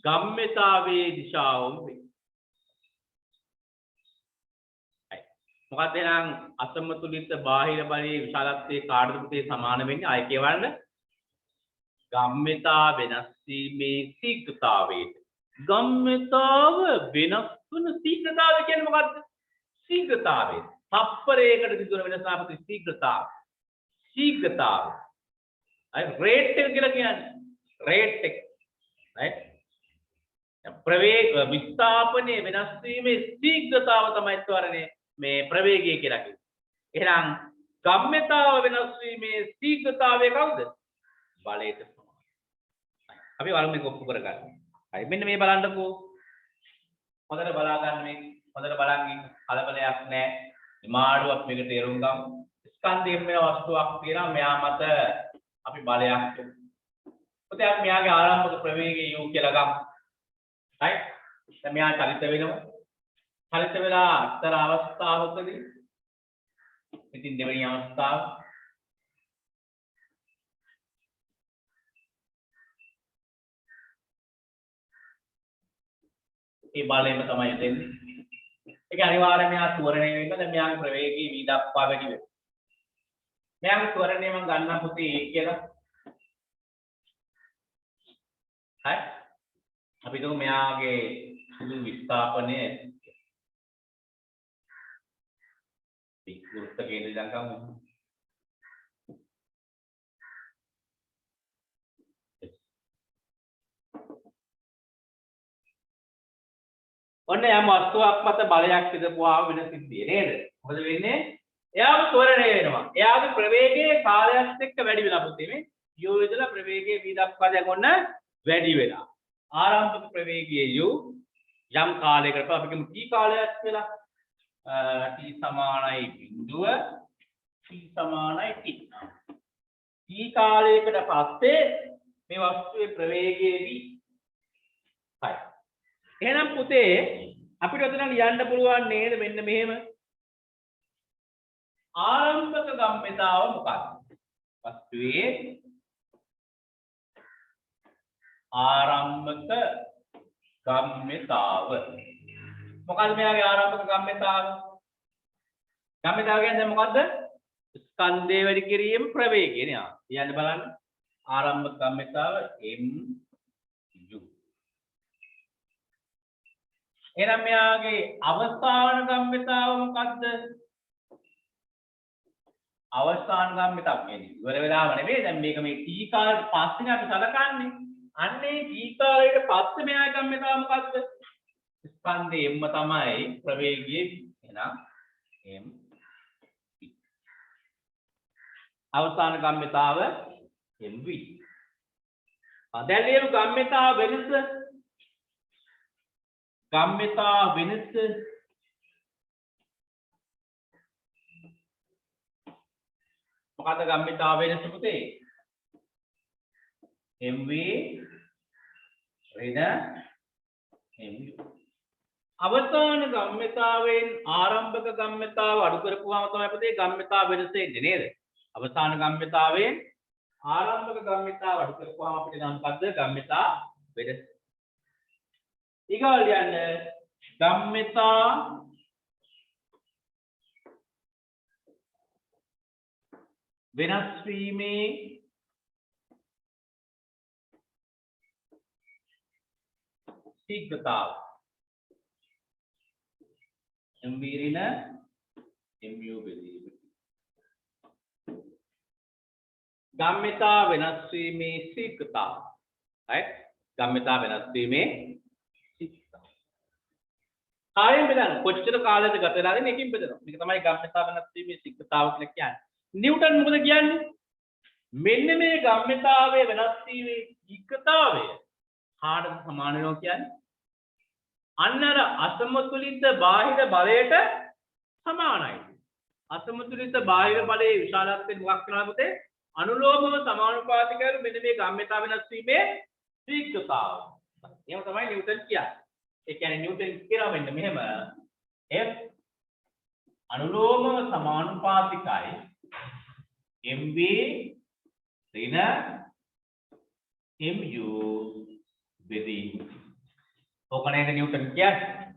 A: ගම්්‍යතාවේ දිශාවම වේ මොකද එහෙනම් අසමතුලිත බාහිර බලයේ විශාලත්වයේ කාර්යෘපතේ සමාන වෙන්නේ ආය කියවන්න ගම්්‍යතා වෙනස් වීමේ ශීඝ්‍රතාවයට ගම්්‍යතාව වෙනස් වන ශීඝ්‍රතාවය කියන්නේ මොකද්ද ශීඝ්‍රතාවය තප්පරයකට සිදුවන වෙනස අපිට ශීඝ්‍රතාවය අය රේට් එක කියලා කියන්නේ රේට් එක right ප්‍රවේග විස්ථාපනයේ වෙනස් වීමේ ශීඝ්‍රතාව තමයි තවරනේ මේ ප්‍රවේගය කියලා කියන්නේ. එහෙනම් ගම්්‍යතාව වෙනස් වීමේ ශීඝ්‍රතාවය කවුද? බලයට සමානයි. අපි වලම මේක ඔප්පු කරගන්න. හරි මෙන්න මේ බලන්නකෝ. හොඳට බලා ගන්න මේ. හොඳට බලන් ඉන්න. කලබලයක් නැහැ. නිමාඩුවක් මේක තේරුම් ගමු. ස්කන්ධයෙන් වෙන වස්තුවක් තියෙනවා මෙයා මත අපි බලයක් යොමු. ඔතේ අපි මෙයාගේ ආරම්භක ප්‍රවේගය u කියලා ගමු. right? දැන් මෙයා චලිත වෙනවා. චලිත වෙලා අතර අවස්ථාවකදී ඉතින් දෙවෙනි අවස්ථාව ඒ බලයෙන්ම තමයි දෙන්නේ. ඒක අනිවාර්යයෙන් මෙයා ත්වරණය වෙන්න දැන් මෙයාගේ ප්‍රවේගී v දක්වා වැඩි වෙනවා. මෙයාගේ ත්වරණය මම ගන්නම් පුතේ a කියලා. හරි. අපි දුමු මෙයාගේ සුළු විස්ථාපනය විකෘත කේන්ද්‍රය දක්වමු. ඔන්න යම් වස්තුවක් මත බලයක් විදපුවාම වෙන සිද්ධිය නේද? මොකද වෙන්නේ? එයාම ත්වරණය වෙනවා. එයාගේ ප්‍රවේගයේ කාලයත් එක්ක වැඩි වෙලා පුතේ මේ u ඉදලා ප්‍රවේගයේ v දක්වා දැන් ඔන්න වැඩි වෙලා. ආරම්භක ප්‍රවේගයේ u යම් කාලයකට අපි කියමු t කාලයක් කියලා. t සමානයි බිඳුව t සමානයි t. t කාලයකට පස්සේ මේ වස්තුවේ ප්‍රවේගයේ v. හරි. එහෙනම් පුතේ අපිට ඔතන ලියන්න පුළුවන් නේද මෙන්න මෙහෙම ආරම්භක ගම්්‍යතාව මොකක්ද වස්තුවේ ආරම්භක ගම්්‍යතාව මොකක්ද මෙයාගේ ආරම්භක ගම්්‍යතාව කියන්නේ මොකද්ද ස්කන්ධය වැඩි කිරීම ප්‍රවේගය නේ කියන්න බලන්න ආරම්භක ගම්්‍යතාව mu එහෙනම් මෙයාගේ අවස්ථාන ගම්්‍යතාව මොකද්ද? අවස්ථාන ගම්්‍යතාව කියන්නේ ඉවර වෙලාව නෙවෙයි. දැන් මේක මේ t කාලයට පස්සේ අපි සලකන්නේ. අන්නේ t කාලයට පස්සේ මෙයාගේ ගම්්‍යතාව මොකද්ද? ස්කන්ධේ m තමයි ප්‍රවේගයේ එහෙනම් m අවස්ථාන ගම්්‍යතාව mv. දැන් ලියමු ගම්්‍යතාව වෙනස ගම්්‍යතා වෙනස මොකද ගම්්‍යතා වෙනස පුතේ mv ඍණ mu අවසාන ගම්්‍යතාවෙන් ආරම්භක ගම්්‍යතාව අඩු කරපුවාම තමයි පුතේ ගම්්‍යතා වෙනස එන්නේ නේද අවසාන ගම්්‍යතාවෙන් ආරම්භක ගම්්‍යතාව අඩු කරපුවාම අපිට නම් මොකද්ද ගම්්‍යතා වෙනස ඊගොල්ලෝ යන්නේ ගම්්‍යතා වෙනස් වීමේ ශීඝ්‍රතාව MV ඍණ MU බෙදීම. ගම්මිතා වෙනස් වීමේ ශීඝ්‍රතාව. right? ගම්මිතා වෙනස් වීමේ ශීඝ්‍රතාව. කාලයෙන් බෙදන්න. කොච්චර කාලයද ගත වෙලා තියෙන්නේ එකකින් බෙදනවා. මේක තමයි ගම්මිතා වෙනස් වීමේ ශීඝ්‍රතාව කියලා කියන්නේ. නිව්ටන් මොකද කියන්නේ? මෙන්න මේ ගම්මිතාවේ වෙනස් වීමේ ශීඝ්‍රතාවය කාටද සමාන වෙනවා කියන්නේ? අන්නර අසමතුලිත බාහිර බලයට සමානයි. අසමතුලිත බාහිර බලයේ විශාලත්වයෙන් මොකක් වෙනවද පුතේ? අනුලෝමව සමානුපාතිකවල මෙන්න මේ ගම්මිතා වෙනස් වීමේ ශීඝ්‍රතාව. එහෙම තමයි නිව්ටන් කියන්නේ. ඒ කියන්නේ නිව්ටන් කියනවා මෙන්න මෙහෙම F අනුලෝමව සමානුපාතිකයි MV ඍණ MU බෙදීම. ඕක නේද නිව්ටන් කියන්නේ?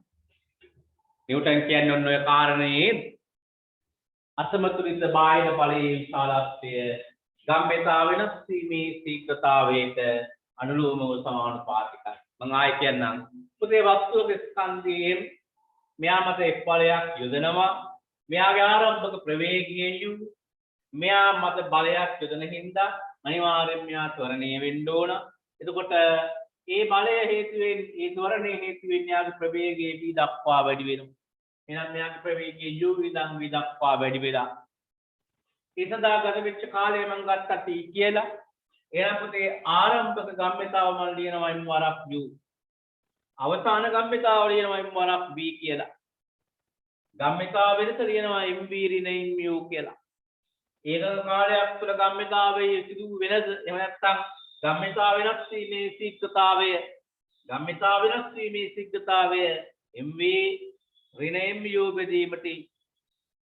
A: නිව්ටන් කියන්නේ ඔන්න ඔය කාරණේ අසමතුලිත බාහිර බලයේ විශාලත්වය ගම්මිතා වෙනස් වීමේ ශීඝ්‍රතාවයට අනුලෝමව සමානුපාතිකයි. මම ආයෙ කියන්නම්. පුතේ වස්තුවක ස්කන්ධයෙන් මෙයා මත එක් බලයක් යොදනවා. මෙයාගේ ආරම්භක ප්‍රවේගය u මෙයා මත බලයක් යොදන හින්දා අනිවාර්යෙන් මෙයා ත්වරණය වෙන්න ඕන. එතකොට ඒ බලය හේතුවෙන් ඒ ත්වරණය හේතුවෙන් යාගේ ප්‍රවේගය v දක්වා වැඩි වෙනවා. එහෙනම් මෙයාගේ ප්‍රවේගය u ඉඳන් v දක්වා වැඩි වෙලා. ඒ සඳහා ගත වෙච්ච කාලය මම ගත්තා t කියලා. එහෙනම් පුතේ ආරම්භක ගම්මිතාව මම ලියනවා m වරක් u. අවසාන ගම්මිතාව ලියනවා m වරක් v කියලා. ගම්මිතාව වෙනස ලියනවා mv ඍණ mu කියලා. ඒක කාලයක් තුළ ගම්මිතාවේ සිදු වෙනස එහෙම නැත්නම් ගම්මිතා වෙනස් වීමේ ශීඝ්‍රතාවය mv ඍණ mu බෙදීමට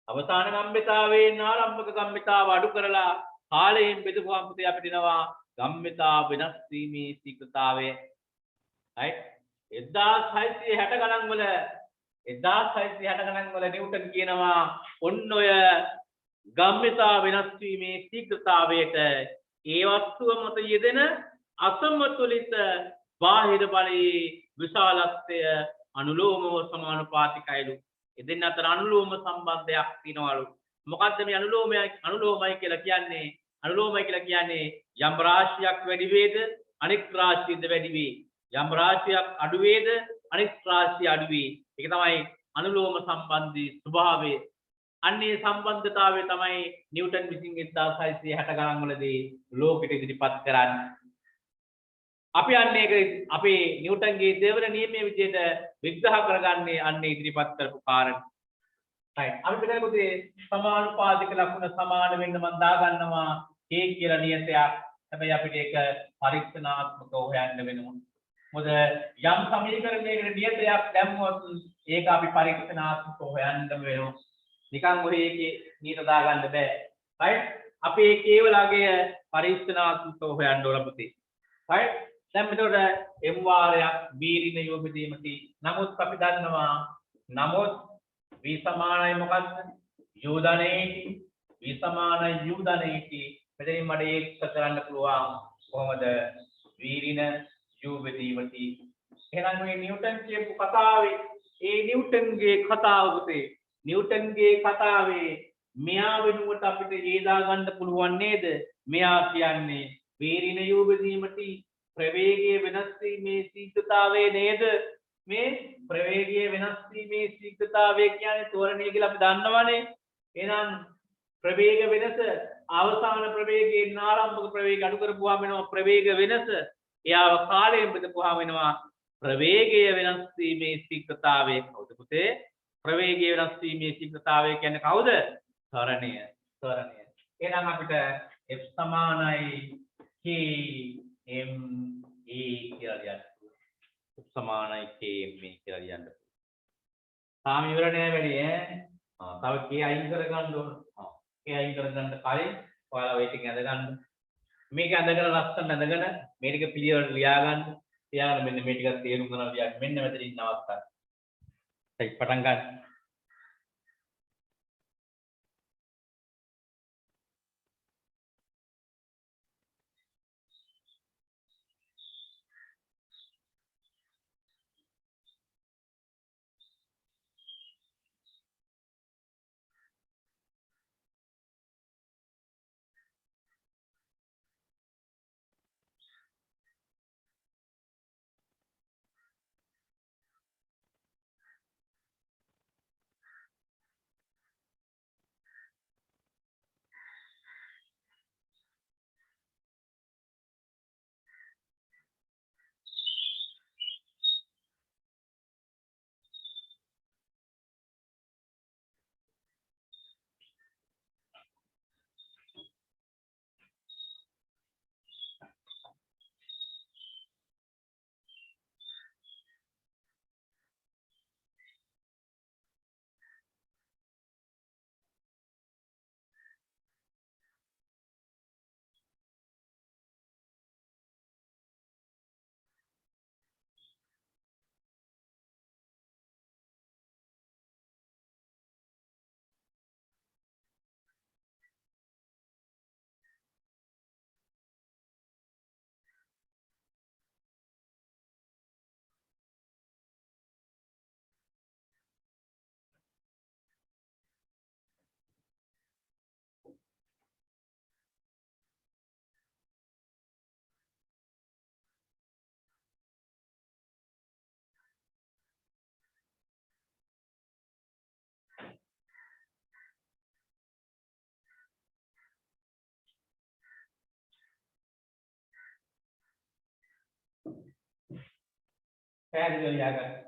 A: අවසාන ගම්මිතාවෙන් ආරම්භක ගම්මිතාව අඩු කරලා කාලයෙන් බෙදපුවාම පුතේ අපිට එනවා ගම්මිතා වෙනස් වීමේ ශීඝ්‍රතාවය. right 1660 ගණන් වල නිව්ටන් කියනවා ඔන්න ඔය ගම්මිතා වෙනස් වීමේ ශීඝ්‍රතාවයට ඒ වස්තුව මත යෙදෙන අසමතුලිත බාහිර බලයේ විශාලත්වය අනුලෝමව සමානුපාතිකයිලු. ඒ දෙන්න අතර අනුලෝම සම්බන්ධයක් තියෙනවලු. මොකද්ද මේ අනුලෝමයි කියලා කියන්නේ? අනුලෝමයි කියලා කියන්නේ යම් රාශියක් වැඩි වේද අනෙක් රාශියද වැඩි වේ. යම් රාශියක් අඩු වේද අනෙක් රාශිය අඩු වේ. ඒක තමයි අනුලෝම සම්බන්ධී ස්වභාවය. අන්නේ සම්බන්ධතාවය තමයි නිව්ටන් විසින් 1660 ගණන් වලදී ලෝකෙට ඉදිරිපත් කරන්නේ. අපි අන්නේ ඒක අපේ නිව්ටන්ගේ දෙවන නියමයේ විදිහට විග්‍රහ කරගන්නේ අන්නේ ඉදිරිපත් කරපු කාරණා. right. අපි පිළිගන්නේ සමානුපාතික ලක්ෂණ සමාන වෙන්න මම දාගන්නවා k කියලා නියතයක්. හැබැයි අපිට ඒක පරීක්ෂණාත්මකව හොයන්න වෙනවා. මොකද යම් සමීකරණයකට නියතයක් දැම්මොත් ඒක අපි පරීක්ෂණාත්මකව හොයන්න වෙනවා. නිකන් ඔය එකේ නියත දාගන්න බෑ. right. අපි ඒ කේවලගේ පරීක්ෂණාත්මකව හොයන්න ඕන පුතේ. right. දැන් මෙතකොට m වාරයක් v ඍණ u බෙදීමට නමුත් අපි දන්නවා නමුත් v සමානයි මොකක්ද? u ධන at v සමානයි u ධන at. මෙතනින් මට ඒක කරන්න පුළුවන් කොහොමද? v ඍණ u බෙදීමට. එහෙනම් මේ නිව්ටන් කියපු කතාවේ ඒ නිව්ටන්ගේ කතාව පුතේ නිව්ටන්ගේ කතාවේ මෙයා වෙනුවට අපිට යොදා ගන්න පුළුවන් නේද? මෙයා කියන්නේ v ඍණ u බෙදීමට ප්‍රවේගයේ වෙනස් වීමේ ශීඝ්‍රතාවය නේද? මේ ප්‍රවේගයේ වෙනස් වීමේ ශීඝ්‍රතාවය කියන්නේ ත්වරණය කියලා අපි දන්නවනේ. එහෙනම් ප්‍රවේග වෙනස අවසාන ප්‍රවේගයෙන් ආරම්භක ප්‍රවේගය අඩු කරපුවාම වෙනවා ප්‍රවේග වෙනස. එයාව කාලයෙන් බෙදපුවාම වෙනවා ප්‍රවේගයේ වෙනස් වීමේ ශීඝ්‍රතාවය. කවුද පුතේ? ප්‍රවේගයේ වෙනස් වීමේ ශීඝ්‍රතාවය කියන්නේ කවුද? ත්වරණය. එහෙනම් අපිට f සමානයි k m a කියලා ලියන්න. f සමානයි k m a කියලා ලියන්න. තාම ඉවර නෑ වැඩි ඈ. තව k අයින් කරගන්න ඕන. k අයින් කරගන්න කලින් ඔයාලා ඔය ටික ඇඳගන්න. මේක ඇඳගෙන ලස්සන ඇඳගෙන මේ ටික පිළිවෙලට ලියා ගන්න. ලියාගෙන මෙන්න මේ ටික තේරුම් ගන්න ලියන්න. මෙන්න මෙතනින් නවත්තන්න. හරි පටන් ගන්න. පැහැදිලිව ලියාගන්න.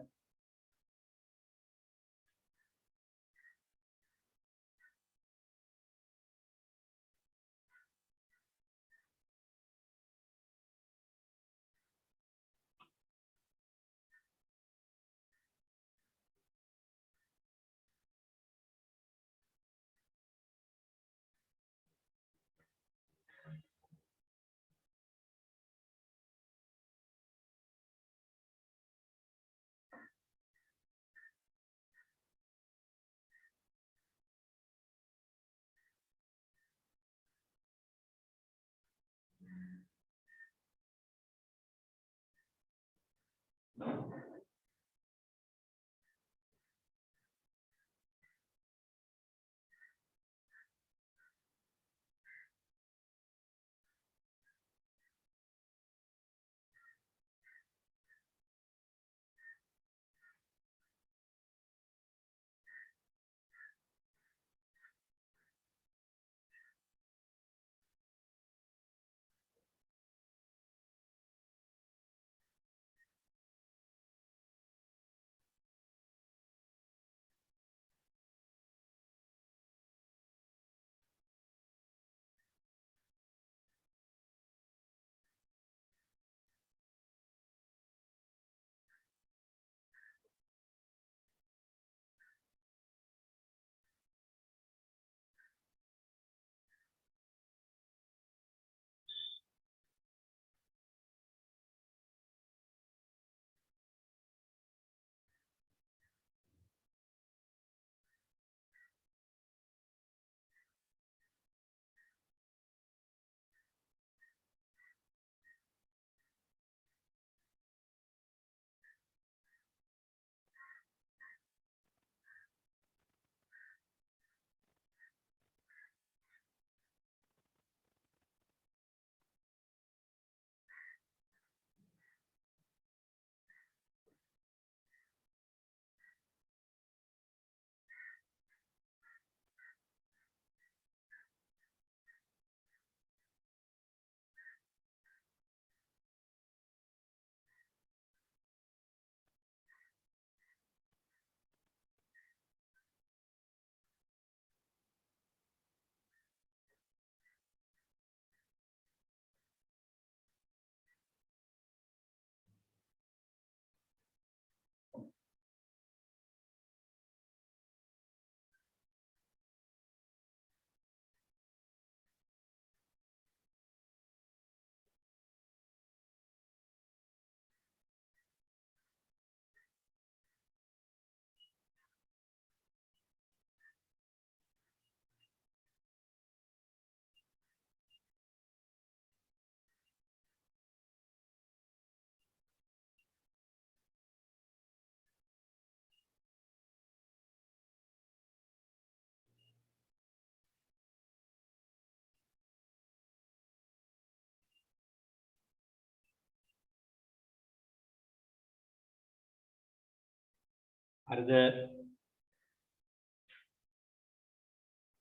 A: හරිද?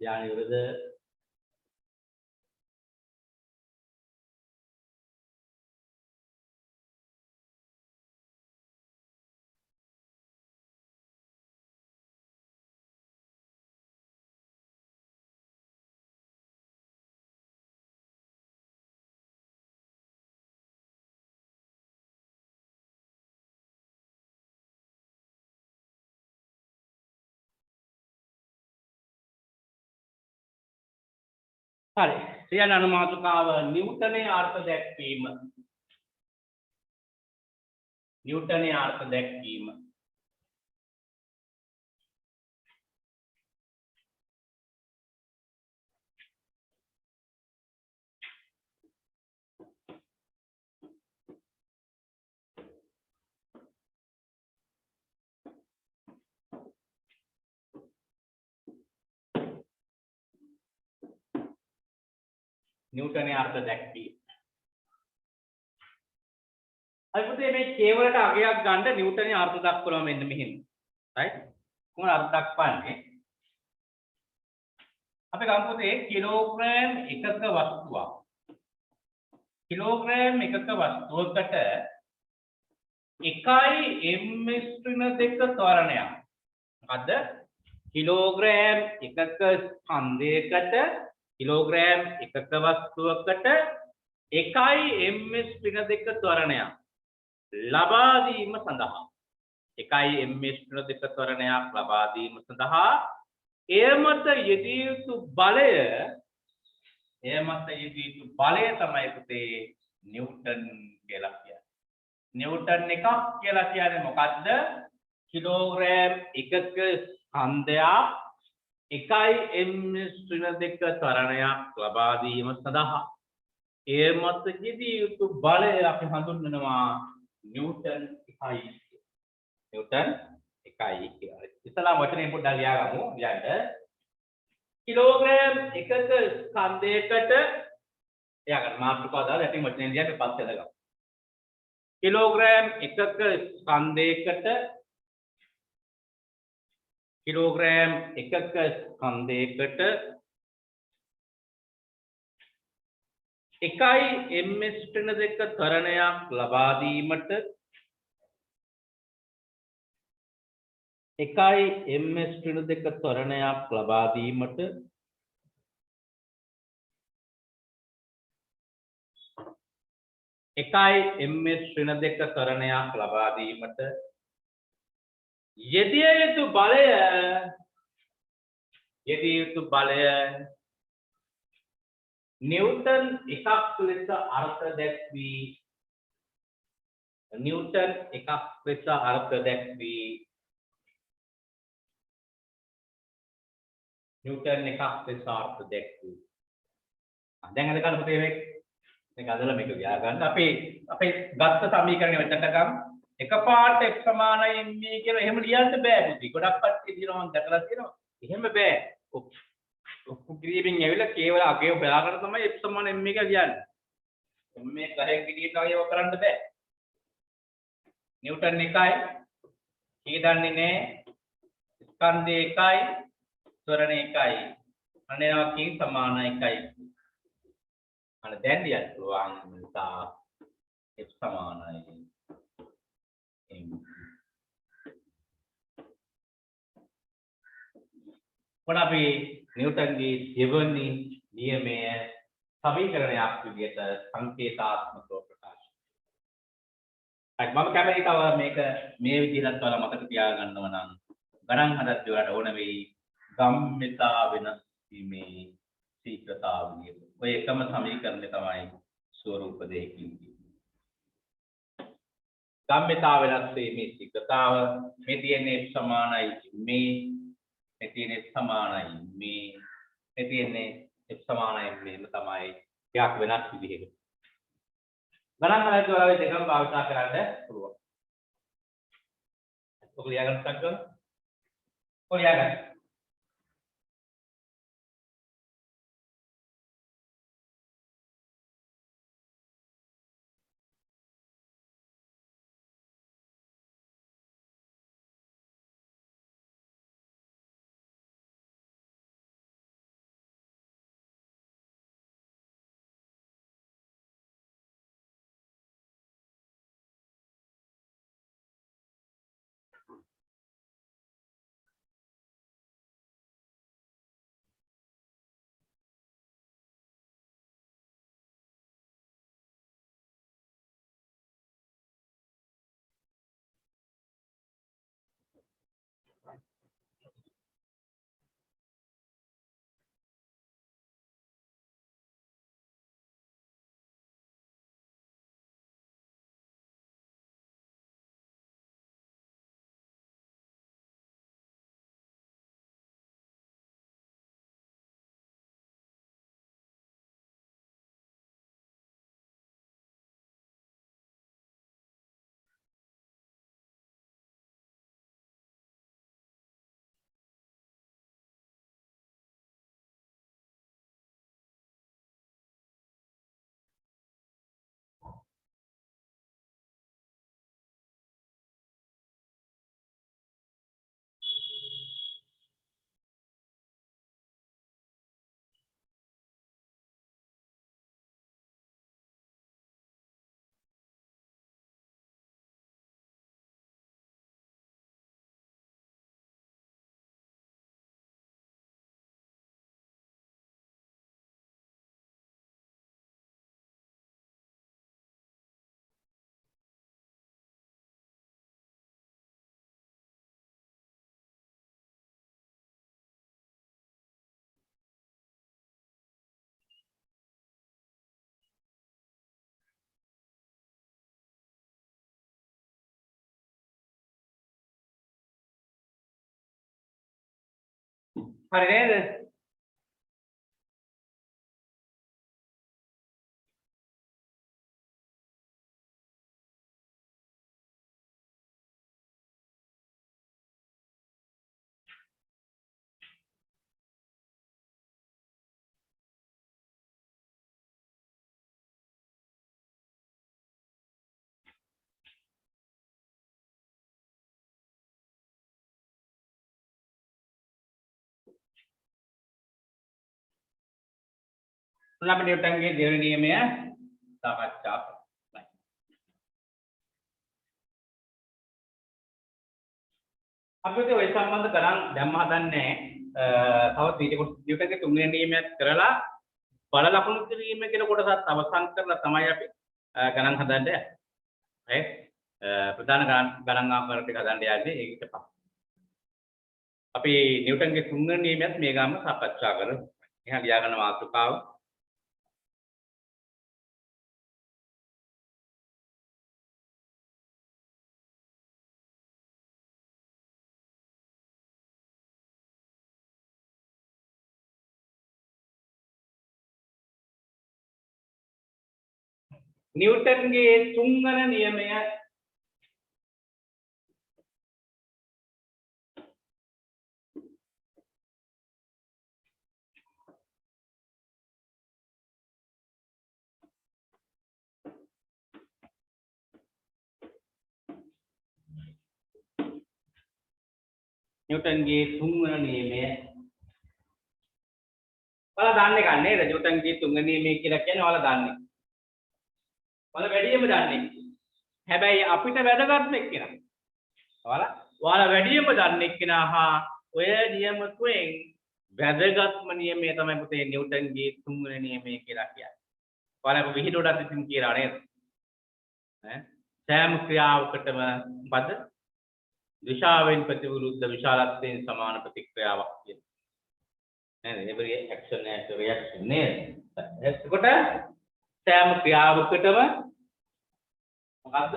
A: ධ්‍යාන ඉවරද? හරි. ලියන අනුමාතුකාව නිව්ටනයේ අර්ථ දැක්වීම. නිව්ටනයේ අර්ථ දැක්වීම. නිව්ටනයේ අර්ථ දැක්වීම. අපි පුතේ මේ කේවලට අගයක් ගන්න නිව්ටනයේ අර්ථ දක්වනවා මෙන්න මෙහෙම. right? කොහොමද අර්ථ දක්වන්නේ? අපි ගමු පුතේ කිලෝග්‍රෑම් එකක වස්තුවක්. කිලෝග්‍රෑම් එකක වස්තුවකට එකයි ms ඍණ දෙක ත්වරණයක්. මොකද්ද? කිලෝග්‍රෑම් එකක ස්කන්ධයකට කිලෝග්‍රෑම් එකක වස්තුවකට එකයි ms ඍණ දෙක ත්වරණයක් ලබා දීම සඳහා එකයි ms ඍණ දෙක ත්වරණයක් ලබා දීම සඳහා එය මත යෙදිය යුතු බලය තමයි පුතේ නිව්ටන් කියලා කියන්නේ. නිව්ටන් එකක් කියලා කියන්නේ මොකද්ද? කිලෝග්‍රෑම් එකක ස්කන්ධයක් එකයි ms ඍණ දෙක ත්වරණයක් ලබා දීම සඳහා එය මත යෙදිය යුතු බලය අපි හඳුන්වනවා නිව්ටන් එකයි. නිව්ටන් එකයි කියලා. ඉතලා වචනේ පොඩ්ඩක් ලියාගමු. ලියන්න. කිලෝග්‍රෑම් එකක ස්කන්ධයකට ලියාගන්න. මාතෘකාව දාලා යටින් වචනේ ලියන්න පස්සේ දාගමු. කිලෝග්‍රෑම් එකක ස්කන්ධයකට කිලෝග්‍රෑම් එකක ස්කන්ධයකට එකයි ms ඍණ දෙක ත්වරණයක් ලබා දීමට එකයි ms ඍණ දෙක ත්වරණයක් ලබා දීමට එකයි ms ඍණ දෙක ත්වරණයක් ලබා දීමට යෙදිය යුතු බලය නිව්ටන් එකක් ලෙස අර්ථ දැක්වී දැන් අද ගන්න පුතේ මේක අදලා මේක ගියා ගන්න අපේ ගත්ත සමීකරණය මෙතනට ගමු. එකපාරට x සමානයි m කියලා එහෙම ලියන්න බෑ පුතේ. ගොඩක් කට්ටිය දිනනවා මම දැකලා තියෙනවා. එහෙම බෑ. ඔක්කො ග්‍රීවින් ඇවිල්ලා කේවල අගේ හොයාගෙන තමයි f සමාන m එක ලියන්නේ. මේ ගහේ ගිඩියට වගේ ඔය කරන්න බෑ. නිව්ටන් එකයි කීදන්නේ නෑ. ස්කන්ධය එකයි ත්වරණ එකයි. අනේනවා කී සමාන එකයි. අන්න දැන් ලියන්න පුළුවන් නිසා f සමානයි m. මොන අපි නිව්ටන්ගේ දෙවනි නියමය සමීකරණයක් විදිහට සංකේතාත්මකව ප්‍රකාශ කරනවා. මම කැමති තව මේක මේ විදිහට ඔයාලා මතක තියාගන්නව නම් ගණන් හදද්දී ඔයාලට ඕන වෙයි ගම්මිතා වෙනස් වීමේ ශීඝ්‍රතාවය. ඔය එකම සමීකරණය තමයි ස්වරූප දෙකකින් කියන්නේ. ගම්මිතා වෙනස් වීමේ ශීඝ්‍රතාව මේ තියෙන්නේ සමානයි මේ තියෙන්නේ සමානයි මේ තියෙන්නේ f සමානයි මේම තමයි යක් වෙනස් විදිහකට. ගණන් හදද්දී ඔයාලා දෙකම භාවිත කරන්න පුළුවන්. ඔක ලියාගන්න තක්කම ඔය ලියාගන්න. හරි නේද? අපි නිව්ටන්ගේ දෙවෙනි නියමය සාකච්ඡා කරමු. අපි ඔය සම්බන්ධ ගණන් දැම්ම හදන්නේ තවත් නිව්ටන්ගේ තුන්වෙනි නියමයක් කරලා බල ලකුණු කිරීම කියන කොටසත් අවසන් කරලා තමයි අපි ගණන් හදන්නේ. හරි? ප්‍රධාන ගණන් ආකාර ටික හදන්න යන්නේ ඒකට පස්සේ. අපි නිව්ටන්ගේ තුන්වෙනි නියමයත් මේ ගාම සාකච්ඡා කරමු. එහා ලියා ගන්න මාතෘකාව නිව්ටන්ගේ තුන්වන නියමය නිව්ටන්ගේ තුන්වන නියමය ඔයාලා දන්නේ කන්නේ නේද? නිව්ටන්ගේ තුන්වන නියමය කියලා කියන්නේ ඔයාලා දන්නේ. ඔයාලා වැඩියෙන්ම දන්නේ. හැබැයි අපිට වැදගත් එක්කෙනා. ඔයාලා වැඩියෙන්ම දන්නේ එක්කෙනා හා ඔය නියම තුනෙන් වැදගත්ම නියමය තමයි පුතේ නිව්ටන්ගේ තුන්වන නියමය කියලා කියන්නේ. ඔයාලා විහිළුවටත් ඉතින් කියලා නේද? සෑම ක්‍රියාවකටම මොකද? දිශාවෙන් ප්‍රතිවිරුද්ධ විශාලත්වයෙන් සමාන ප්‍රතික්‍රියාවක් කියනවා. නේද? every action has a reaction නේද? එතකොට සෑම ක්‍රියාවකටම මොකද්ද?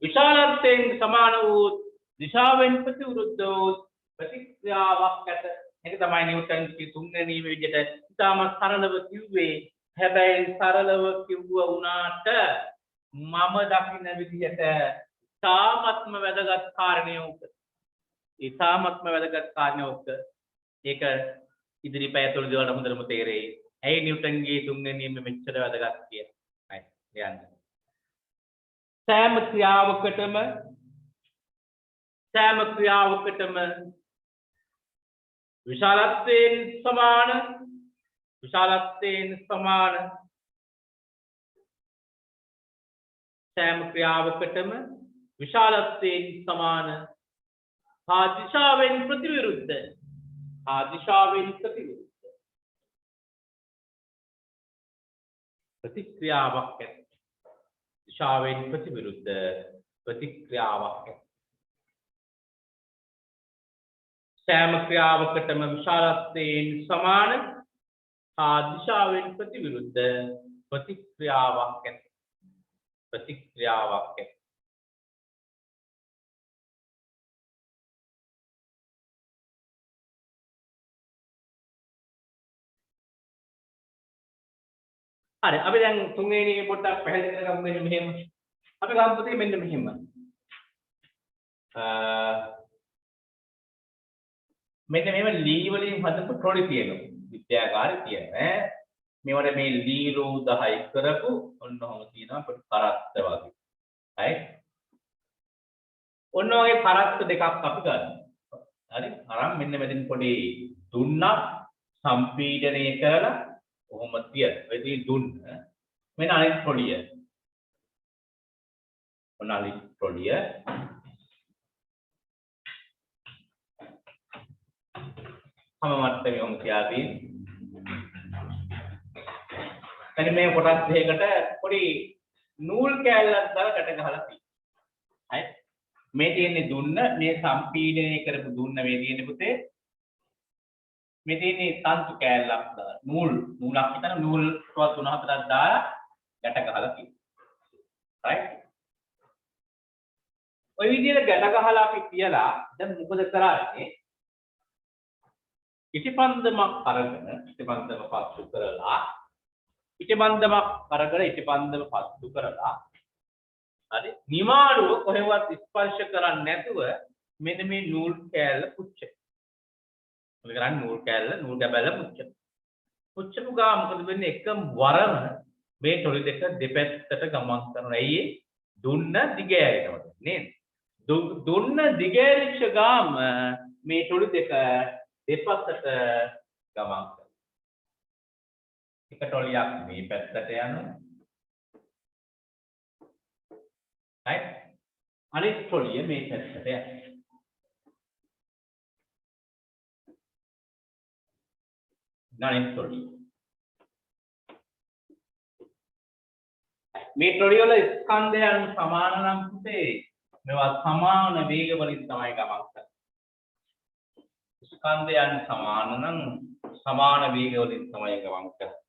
A: විශාලත්වයෙන් සමාන වූ දිශාවෙන් ප්‍රතිවිරුද්ධ වූ ප්‍රතික්‍රියාවක් ඇත. ඒක තමයි නිව්ටන්ගේ තුන්වෙනි නියම විදිහට ඉතාම සරලව කිව්වේ. හැබැයි සරලව කිව්ව වුණාට මම දකින්න විදිහට ඉතාමත්ම වැදගත් කාරණයක් උක. ඉතාමත්ම වැදගත් කාරණයක්. ඒක ඉදිරි පැය තුනදී වල හොඳටම තේරෙයි. ඇයි නිව්ටන්ගේ තුන්වෙනි නියම මෙච්චර වැදගත් කියලා. හරි. යන්න. සෑම ක්‍රියාවකටම විශාලත්වයෙන් සමාන සෑම ක්‍රියාවකටම විශාලත්වයෙන් සමාන හා දිශාවෙන් ප්‍රතිවිරුද්ධ ප්‍රතික්‍රියාවක් ඇත. දිශාවෙන් ප්‍රතිවිරුද්ධ ප්‍රතික්‍රියාවක් ඇත. සෑම ක්‍රියාවකටම විශාලත්වයෙන් සමාන හා දිශාවෙන් ප්‍රතිවිරුද්ධ ප්‍රතික්‍රියාවක් ඇත. ප්‍රතික්‍රියාවක් ඇත. හරි අපි දැන් තුන්වෙනි එක පොඩ්ඩක් පැහැදිලි කරගමු මෙන්න මෙහෙම. අපි ගමු පුතේ මෙන්න මෙහෙම. මෙන්න මෙහෙම ලී වලින් හදපු ට්‍රොලි තියෙනවා. විද්‍යාගාරේ තියෙනවා. මේවට මේ ලී රෝ 10 කරපු ඔන්න ඔහොම තියෙනවා පොඩි කරත්ත වගේ. හරි. ඔන්න ඔය කරත්ත දෙකක් අපි ගන්නවා. හරි. අරන් මෙන්න මෙතන පොඩි දුන්නක් සම්පීඩනය කරලා ඔහොම තියන. ඒ දුන්න. මෙන්න අනිත් ට්‍රොලිය. ඔන්න අනිත් ට්‍රොලිය. හැම මට්ටමේ ඔහොම තියාදී. එනි මේ කොටස් දෙකකට පොඩි නූල් කෑල්ලක් දාලා ගැට ගහලා තියෙනවා. හරි. මේ තියෙන්නේ දුන්න, මේ සම්පීඩනය කරපු දුන්න මේ තියෙන්නේ පුතේ. මේ තියෙන්නේ තන්තු කෑල්ලක් දාලා. නූලක් හිටන නූල් ටුවක් 3-4ක් දාලා ගැට ගහලා තියෙනවා. right? ඔය විදිහට ගැට ගහලා අපි කියලා දැන් මොකද කරන්නේ? ඉටිපන්දමක් අරගෙන ඉටිපන්දම පත්තු කරලා ඉටිපන්දමක් අරගෙන ඉටිපන්දම පත්තු කරලා හරි නිමාඩුව කොහෙවත් ස්පර්ශ කරන්නේ නැතුව මෙන්න මේ නූල් කෑල්ල පුච්චන. මොකද කරන්නේ නූල් කෑල්ල නූල් ගැබැල්ල පුච්චන. පුච්චපු ගා මොකද වෙන්නේ එකම වරම මේ තොලි දෙක දෙපැත්තට ගමන් කරනවා. ඇයි දුන්න දිගෑරෙනවා නේද? දුන්න දිගෑරිච්ච ගාම මේ තොලි දෙක දෙපැත්තට ගමන් කරනවා. එක තොලියක් මේ පැත්තට යනවා. right? අනිත් තොලිය මේ පැත්තට යනවා. අනිත් තොලිය. මේ තොලිය වල ස්කන්ධයන් සමාන නම් පුතේ මේවා සමාන වේග වලින් තමයි ගමන් කරන්නේ. ස්කන්ධයන් සමාන නම් සමාන වේග වලින් තමයි ගමන් කරන්නේ.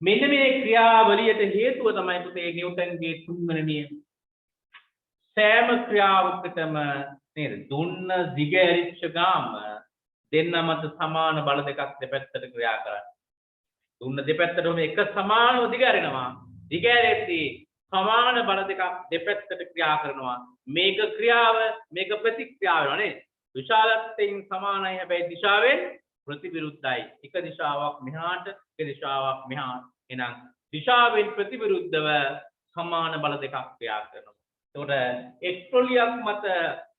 A: මෙන්න මේ ක්‍රියාවලියට හේතුව තමයි පුතේ නිව්ටන්ගේ තුන්වෙනි නියම. සෑම ක්‍රියාවකටම නේද දුන්න දිගහැරිච්ච ගාම දෙන්න මත සමාන බල දෙකක් දෙපැත්තට ක්‍රියා කරන්නේ. දුන්න දෙපැත්තටම එක සමානව දිගහැරෙනවා. දිගහැරෙද්දී සමාන බල දෙකක් දෙපැත්තට ක්‍රියා කරනවා. මේක ක්‍රියාව මේක ප්‍රතික්‍රියාව වෙනවා නේද? විශාලත්වයෙන් සමානයි හැබැයි දිශාවෙන් ප්‍රතිවිරුද්ධයි. එක දිශාවක් මෙහාට එක දිශාවක් මෙහාට. එහෙනම් දිශාවෙන් ප්‍රතිවිරුද්ධව සමාන බල දෙකක් ක්‍රියා කරනවා. එතකොට එක් තොලියක් මත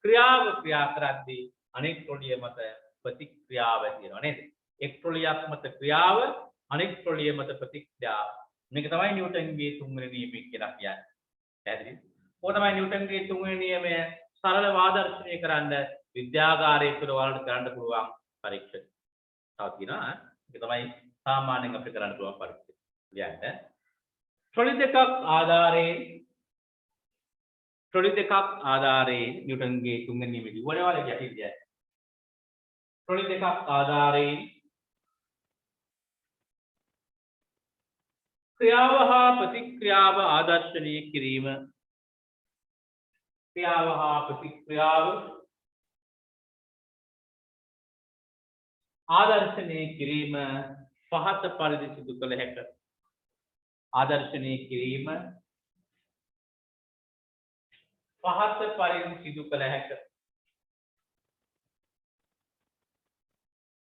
A: ක්‍රියාව ක්‍රියා කරද්දී අනෙක් තොලිය මත ප්‍රතික්‍රියාව තියෙනවා නේද? එක් තොලියක් මත ක්‍රියාව අනෙක් තොලිය මත ප්‍රතික්‍රියාව. මේක තමයි නිව්ටන්ගේ තුන්වෙනි නියමය කියලා කියන්නේ. පැහැදිලිද? ඕක තමයි නිව්ටන්ගේ තුන්වෙනි නියමය සරලව ආදර්ශනීය කරන්න විද්‍යාගාරයේ තුල වලට කරන්න පුළුවන් පරීක්ෂණ. තව තියෙනවා. ඒක තමයි සාමාන්‍යයෙන් අපිට කරන්න පුළුවන් පරීක්ෂණ. ලියන්න. තොලි දෙකක් ආධාරයෙන් නිව්ටන්ගේ තුන්වෙනි නියමය කිව්වනේ වල යටිදී. තොලි දෙකක් ආධාරයෙන් ක්‍රියාව හා ප්‍රතික්‍රියාව ආදර්ශනීය කිරීම. ක්‍රියාව හා ප්‍රතික්‍රියාව ආදර්ශනීය කිරීම පහත පරිදි සිදු කළ හැකිය. ආදර්ශනීය කිරීම පහත පරිදි සිදු කළ හැකිය.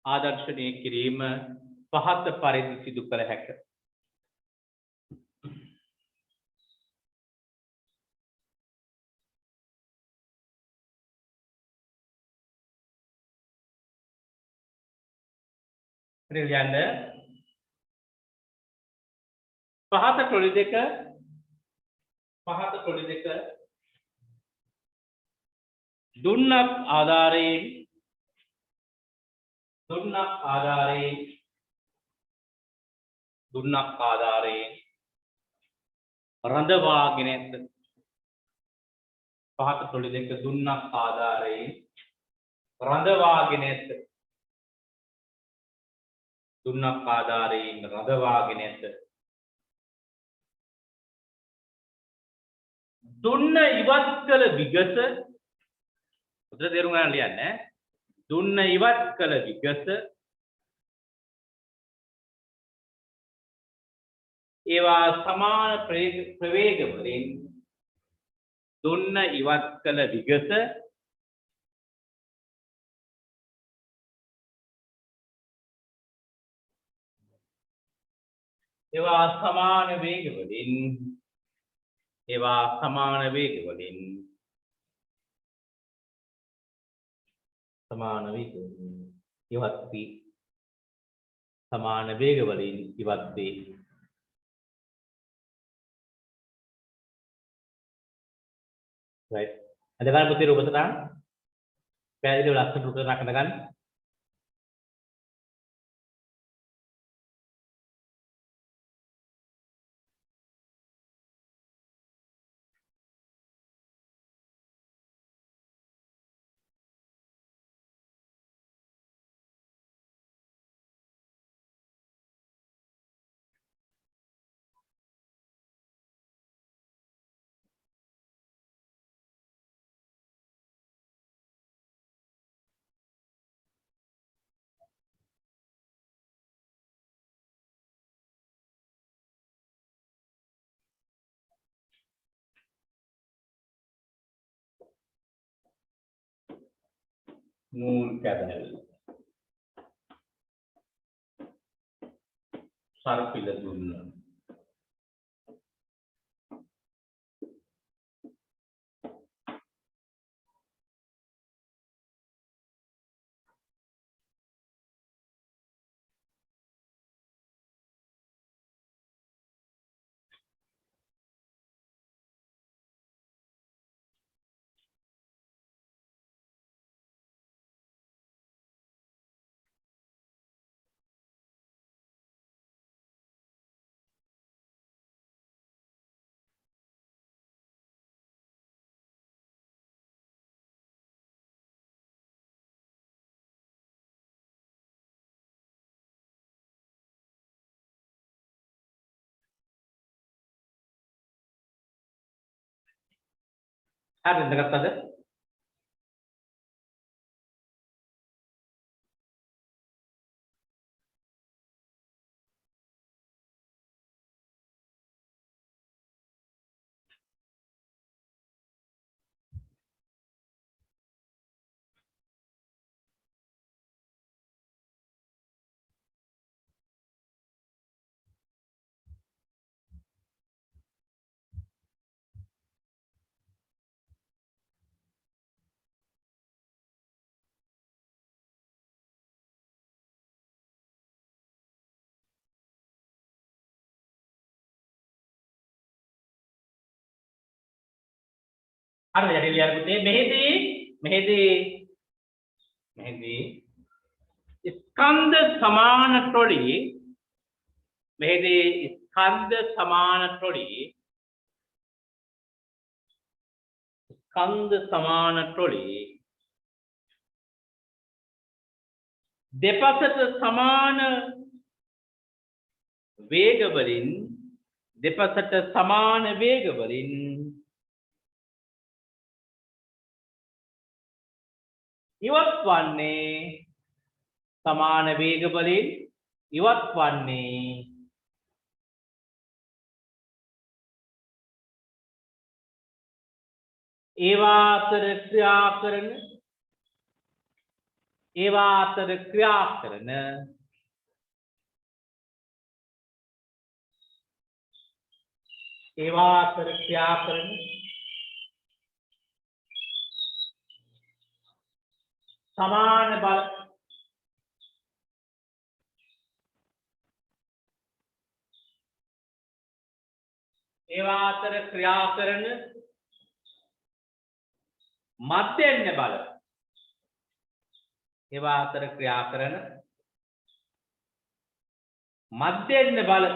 A: ආදර්ශනීය කිරීම පහත පරිදි සිදු කළ හැකිය. ලියන්න. පහත තොලි දෙක දුන්නක් ආධාරයෙන් රඳවාගෙන ඇත. පහත තොලි දෙක දුන්නක් ආධාරයෙන් රඳවාගෙන ඇත. දුන්නක් ආධාරයෙන් රඳවාගෙන ඇත. දුන්න ඉවත් කළ විගස උත්තර තේරුම් ගන්න ලියන්නේ. දුන්න ඉවත් කළ විගස ඒවා සමාන ප්‍රවේග වලින් දුන්න ඉවත් කළ විගස ඒවා සමාන වේග වලින් ඉවත් වේ. right. Ada kan putih rupa terang? Kayak itu langsung rupa terang kan? නූල් කැබැල්ල සර්පිල දුන්නා හරි ඉඳගත්තද හරිද යටි ලියන්න පුතේ මෙහිදී ස්කන්ධ සමාන තොලි මෙහිදී ස්කන්ධ සමාන තොලි දෙපසට සමාන වේගවලින් ඉවත් වන්නේ සමාන වේගවලින් ඉවත් වන්නේ ඒවා අතර ක්‍රියා කරන සමාන බල ඒවා අතර ක්‍රියා කරන මධ්‍යන්න බල ඒවා අතර ක්‍රියා කරන මධ්‍යන්න බල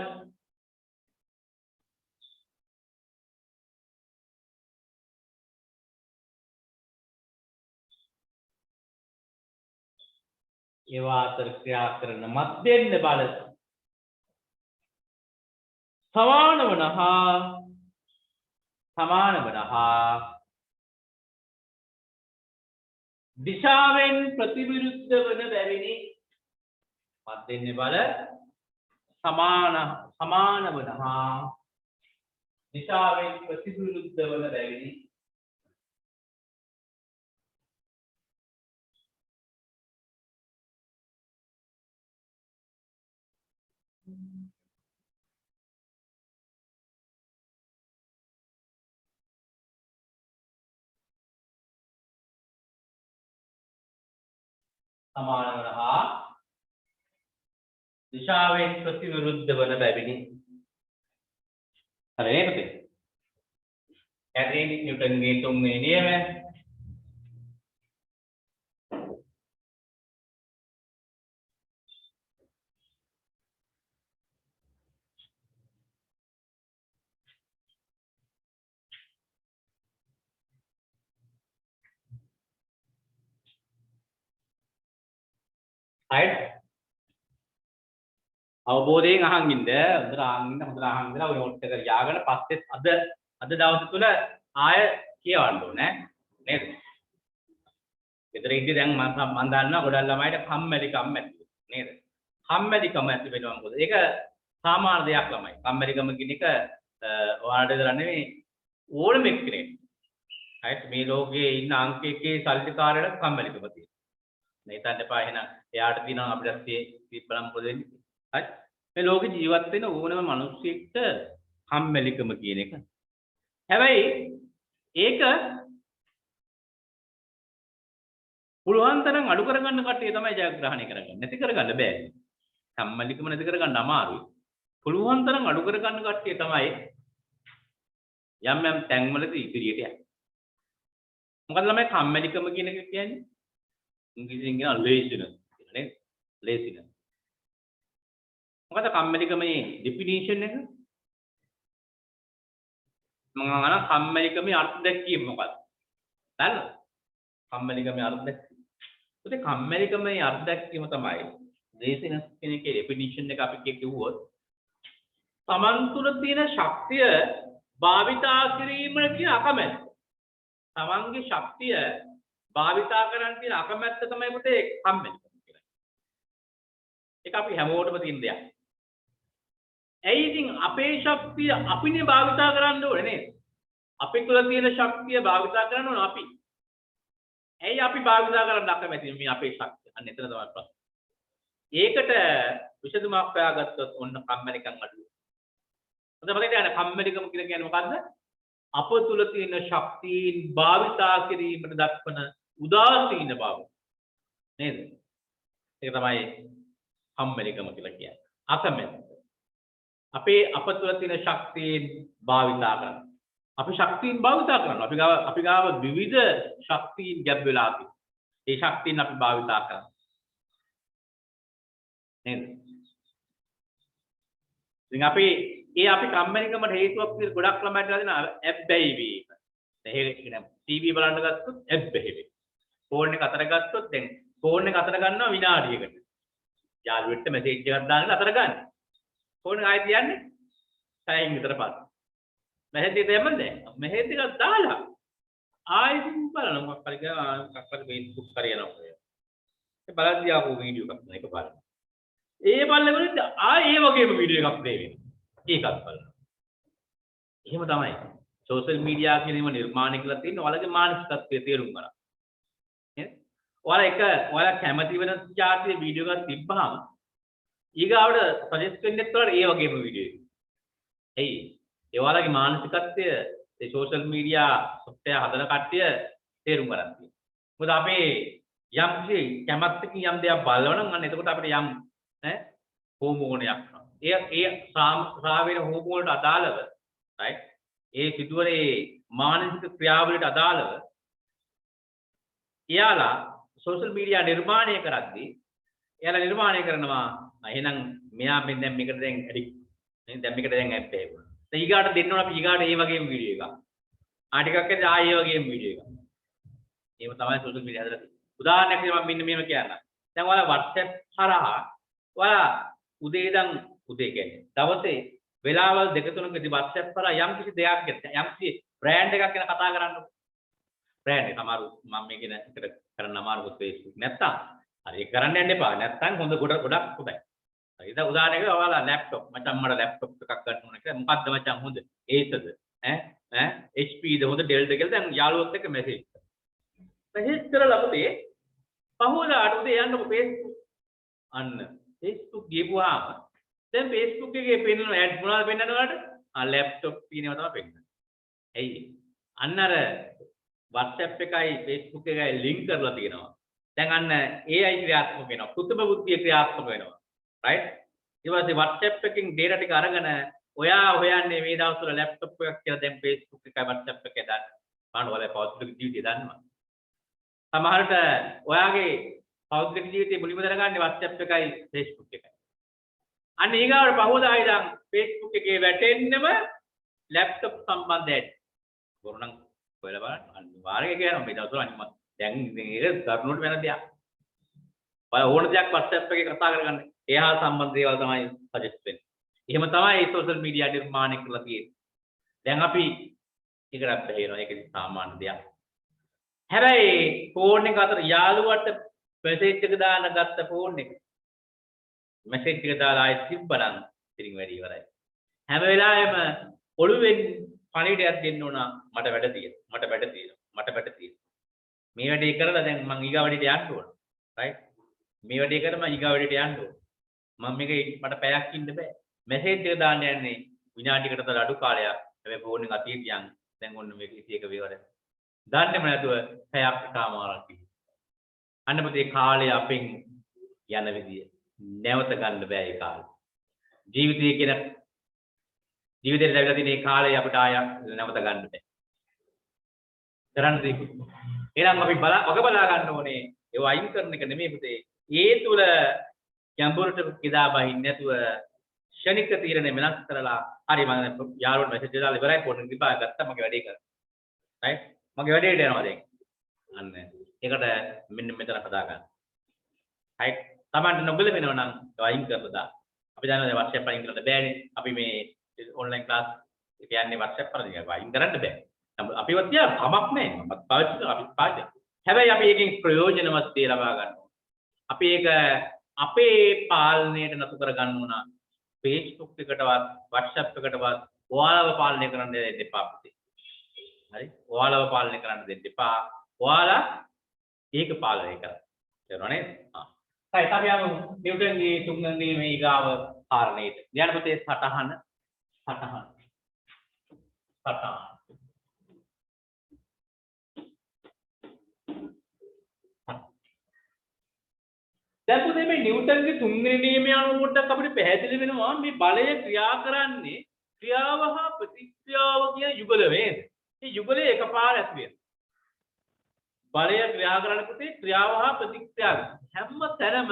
A: ඒවා අතර ක්‍රියා කරන මධ්‍යන්න බල සමාන වන හා දිශාවෙන් ප්‍රතිවිරුද්ධ වන බැවිනි මධ්‍යන්න බල සමාන වන හා දිශාවෙන් ප්‍රතිවිරුද්ධ වන බැවිනි සමාන වන හා දිශාවෙන් ප්‍රතිවිරුද්ධ වන බැවිනි හරි නේද පුතේ ඇයි නිව්ටන්ගේ තුන්වෙනි නියමය right අවබෝධයෙන් අහන් ඉන්න හොඳට අහන් ඉඳලා ඔය නෝට් එක යාගෙන පස්සේ අද දවස් තුල ආය කියවන්න ඕනේ නේද? විතර ඉඳි දැන් මම දන්නවා ගොඩක් ළමයිට කම්මැලිකම් ඇති නේද? කම්මැලිකම ඇති වෙනවා මොකද? ඒක සාමාන්‍ය දෙයක් ළමයි. කම්මැලිකම කියන එක ඔයාලට විතර නෙමෙයි ඕනම එක්කෙනෙක්. right මේ ලෝකයේ ඉන්න අංක එකේ සල්ලිකාරයට කම්මැලිකම තියෙනවා. හිතන්න එපා එහෙනම් එයාට තියෙනවා අපිට බලම් මොකද වෙන්නේ. හරි. මේ ලෝකේ ජීවත් වෙන ඕනම මිනිස්සෙක්ට කම්මැලිකම කියන එක. හැබැයි ඒක පුළුවන් තරම් අඩු කරගන්න කට්ටිය තමයි ජයග්‍රහණය කරගන්නේ. නැති කරගන්න බෑ. කම්මැලිකම නැති කරගන්න අමාරුයි. පුළුවන් තරම් අඩු කරගන්න කට්ටිය තමයි යම් යම් තැන්වලදී ඉදිරියට යන්නේ. මොකද ළමයි කම්මැලිකම කියන එක කියන්නේ ඉංග්‍රීසියෙන් කියන laziness කියලා නේද? laziness. මොකද කම්මැලිකමේ definition එක? මම අහන කම්මැලිකමේ අර්ථ දැක්වීම මොකක්ද? දන්නවද? කම්මැලිකමේ අර්ථ දැක්වීම. ඒකේ කම්මැලිකමේ අර්ථ දැක්වීම තමයි laziness කියන එකේ definition එක අපි කිව්වොත් තමන් තුළ තියෙන ශක්තිය භාවිතා කිරීමට කියන අකමැත්ත. තමන්ගේ ශක්තිය භාවිතා කරන්න තියෙන අකමැත්ත තමයි පුතේ කම්මැලිකම කියන්නේ. ඒක අපි හැමෝටම තියෙන දෙයක්. ඇයි ඉතින් අපේ ශක්තිය අපිනේ භාවිතා කරන්න ඕනේ නේද? අපි තුළ තියෙන ශක්තිය භාවිතා කරන්න ඕන අපි. ඇයි අපි භාවිතා කරන්න අකමැති මේ අපේ ශක්තිය? අන්න එතන තමයි ප්‍රශ්නේ. ඒකට විසඳුමක් හොයාගත්තොත් ඔන්න කම්මැලිකම් අඩුයි. මොකද බලන්න කම්මැලිකම කියලා කියන්නේ මොකද්ද? අප තුළ තියෙන ශක්තියින් භාවිතා කිරීමට දක්වන උදාසීන බව. නේද? ඒක තමයි කම්මැලිකම කියලා කියන්නේ. අකමැත්ත. අප තුළ තියෙන ශක්තියින් භාවිතා කරනවා. අපි ශක්තියින් භාවිතා කරනවා. අපි ගාව විවිධ ශක්තියින් ගැබ් වෙලා තියෙනවා. ඒ ශක්තියින් අපි භාවිතා කරනවා. නේද? ඉතින් අපි කම්මැලිකමට හේතුවක් විදිහට ගොඩක් ළමයිට දෙන ඇබ්බැහි වීම. දැන් ඒක කියන්නේ ටීවී බලන්න ගත්තොත් ඇබ්බැහි වෙයි. ෆෝන් එක අතර ගත්තොත් දැන් ෆෝන් එක අතර ගන්නවා විනාඩියකට. යාළුවෙක්ට මෙසේජ් එකක් දාන්න අතර ගන්න. ෆෝන් එක ආයෙ තියන්නේ පැයෙන් විතර පස්සේ. මෙහෙත් දෙමන්ද? මෙහෙත් එකක් දාලා ආයෙත් බලන්න මොකක් හරි Facebook කරේනවා. ඒ බලද්දී ආපු වීඩියෝ එකක් නේද බලන්න. ඒ බලනකොට ආයෙ ඒ වගේම වීඩියෝ එකක් ප්ලේ වෙනවා. ඒකත් බලන්න. එහෙම තමයි. සෝෂල් මීඩියා කියනම නිර්මාණය කරලා තියෙන ඔයාලගේ මානසිකත්වයේ තේරුම් ගන්න. නේද? ඔයාලා කැමති වෙන જાතියේ වීඩියෝ එකක් තිබ්බහම ඊගාවට සජෙස්ට් වෙන්නේ ඔයාලට ඒ වගේම වීඩියෝ එකක්. එයි. ඒ ඔයාලගේ මානසිකත්වය ඒ සෝෂල් මීඩියා සොෆ්ට්වෙයාර් හදන කට්ටිය තේරුම් ගන්න තියෙනවා. මොකද අපේ යම් කිසි කැමැත්තකින් යම් දෙයක් බලනවා නම් අන්න එතකොට අපිට යම් හෝමෝනයක් ඒ ශ්‍රාවීන හෝමෝනට අදාළව right ඒ සිදුවනේ මානසික ක්‍රියාවලට අදාළව එයාලා සෝෂල් මීඩියා නිර්මාණය කරද්දී එයාලා නිර්මාණය කරනවා එහෙනම් මෙයා දැන් මේකට දැන් ඇඩික්ට් නේ දැන් මේකට දැන් ඇප් එකක් වුණා. දැන් ඊගාට දෙන්න ඕන අපි ඊගාට ඒ වගේම වීඩියෝ එකක්. ටිකක් ඇද්ද ඒ වගේම වීඩියෝ එකක්. එහෙම තමයි සෝෂල් මීඩියා හදලා තියෙන්නේ. උදාහරණයක් මම මෙන්න මේව කියන්නම්. දැන් ඔයාලා WhatsApp හරහා ඔයාලා උදේ කියන්නේ දවසේ වෙලාවල් දෙක තුනකදී WhatsApp කරා යම් කිසි දෙයක් ගැන යම් කිසි බ්‍රෑන්ඩ් එකක් ගැන කතා කරන්නකො. බ්‍රෑන්ඩ් එක අමාරු මම මේ කියන එකට කරන්න අමාරු Facebook නැත්තම් හරි ඒක කරන්න යන්න එපා. නැත්තම් හොඳ ගොඩක් හොඳයි. හරි දැන් උදාහරණයක් ඔයාලා ලැප්ටොප් මචං මට ලැප්ටොප් එකක් ගන්න ඕන කියලා මොකද්ද මචං හොඳ Acerද HP ද හොඳ Dell ද කියලා දැන් යාළුවොත් එක්ක මැසේජ් කරලා අපේ පහුවදාට උදේ යන්නකො Facebook අන්න Facebook ගිහුවාම දැන් Facebook එකේ පෙන්නන ඇඩ් මොනවද පෙන්නන්නේ ඔයාලට? ලැප්ටොප් කියනවා තමයි පෙන්නන්නේ. ඇයි? අන්න අර WhatsApp එකයි Facebook එකයි ලින්ක් කරලා තියෙනවා. දැන් අන්න AI ක්‍රියාත්මක වෙනවා. කෘත්‍රිම බුද්ධිය ක්‍රියාත්මක වෙනවා. right? ඊට පස්සේ WhatsApp එකකින් data ටික අරගෙන ඔයා හොයන්නේ මේ දවස්වල ලැප්ටොප් එකක් කියලා දැන් Facebook එකයි WhatsApp එකේ දාන්න. බලන්න ඔයාලා පෞද්ගලික ජීවිතය දන්නවා. සමහරට ඔයාගේ පෞද්ගලික ජීවිතේ මුලින්ම දැනගන්නේ WhatsApp එකයි Facebook එකයි. අන්න ඊගාවට පහවදා ඉඳන් Facebook එකේ වැටෙන්නම ලැප්ටොප් සම්බන්ධයෙන් වරුණම් ඔයාලා බලන්න අනිවාර්යයෙන් කියනවා මේ දවස්වල අනිත් දැන් ඒක දරුණුට වෙන දෙයක්. ඔය ඕන දෙයක් WhatsApp එකේ කතා කරගන්න. එහා සම්බන්ධ දේවල් තමයි සජෙස්ට් වෙන්නේ. එහෙම තමයි සෝෂල් මීඩියා නිර්මාණය කරලා තියෙන්නේ. දැන් අපි ඒකට බැහැිනවා. ඒක සාමාන්‍ය දෙයක්. හැබැයි ෆෝන් එක අතර යාළුවට මැසේජ් එක දාන්න ගත්ත ෆෝන් එක මැසේජ් එක දාලා ආයෙත් තිබ්බනම් ඉතින් වැඩි ඉවරයි. හැම වෙලාවෙම ඔළුවෙන් පණිවිඩයක් දෙන්න ඕන මට වැඩ තියෙනවා. මේ වැඩේ කරලා දැන් මං ඊගා වැඩේට යන්න ඕන. right මේ වැඩේ කරම ඊගා වැඩේට යන්න ඕන මම මේක මට පැයක් ඉන්න බෑ මැසේජ් එක දාන්න යන්නේ විනාඩියකට තර අඩු කාලයක් හැබැයි ෆෝන් එක අතිය තියන් දැන් ඔන්න මේක 21 වේවර දාන්නෙම නැතුව පැයක් කාමාරක් ඉන්න අන්න පුතේ කාලය අපෙන් යන විදිය නැවත ගන්න බෑ ඒ කාලේ ජීවිතයේ කියන ජීවිතේ ලැබිලා තියෙන මේ කාලය අපිට ආය නැවත ගන්න බෑ කරන්න දෙයක් එහෙනම් අපි වග බලා ගන්න ඕනේ ඒව අයින් කරන එක නෙමෙයි පුතේ ඒ තුල ගැඹුරට කිදා බහින්න නැතුව ෂණික තීරණ වෙනස් කරලා හරි මම යාළුවන්ට මැසේජ් දාලා ඉවරයි ෆෝන් එක දීපා ගත්තා මගේ වැඩේ කරා right මගේ වැඩේට යනවා දැන් අන්න ඒකට මෙන්න මෙතන හදා ගන්න right තමන්ට නොගල වෙනව නම් අයින් කරලා දාන්න අපි දන්නවා WhatsApp අයින් කරන්න බෑනේ අපි මේ ඔන්ලයින් ක්ලාස් එක යන්නේ WhatsApp වලින් අයින් කරන්න බෑ අපිවත් තියා කමක් නැහැ මම පාවිච්චි කරා අපි පාවිච්චි හැබැයි අපි එකෙන් ප්‍රයෝජනවත් දේ ලබා ගන්න ඕනේ අපි ඒක අපේ පාලනයට නතු කර ගන්න ඕන Facebook එකටවත් WhatsApp එකටවත් ඔයාලව පාලනය කරන්න දෙන්න එපා පුතේ හරි ඔයාලව පාලනය කරන්න දෙන්න එපා ඔයාලා ඒක පාලනය කරන්න තේරුණා නේද හරි අපි යමු නිව්ටන්ගේ තුන්වෙනි මේ ඊගාව කාරණේට ලියන්න පුතේ සටහන දැන් පුතේ මේ නිව්ටන්ගේ තුන්වෙනි නියමය අනුව පොඩ්ඩක් අපිට පැහැදිලි වෙනවා මේ බලය ක්‍රියා කරන්නේ ක්‍රියාව හා ප්‍රතික්‍රියාව කියන යුගල වේද මේ යුගලේ එකපාර ඇති වෙනවා බලය ක්‍රියා කරන පුතේ ක්‍රියාව හා ප්‍රතික්‍රියාව හැම තැනම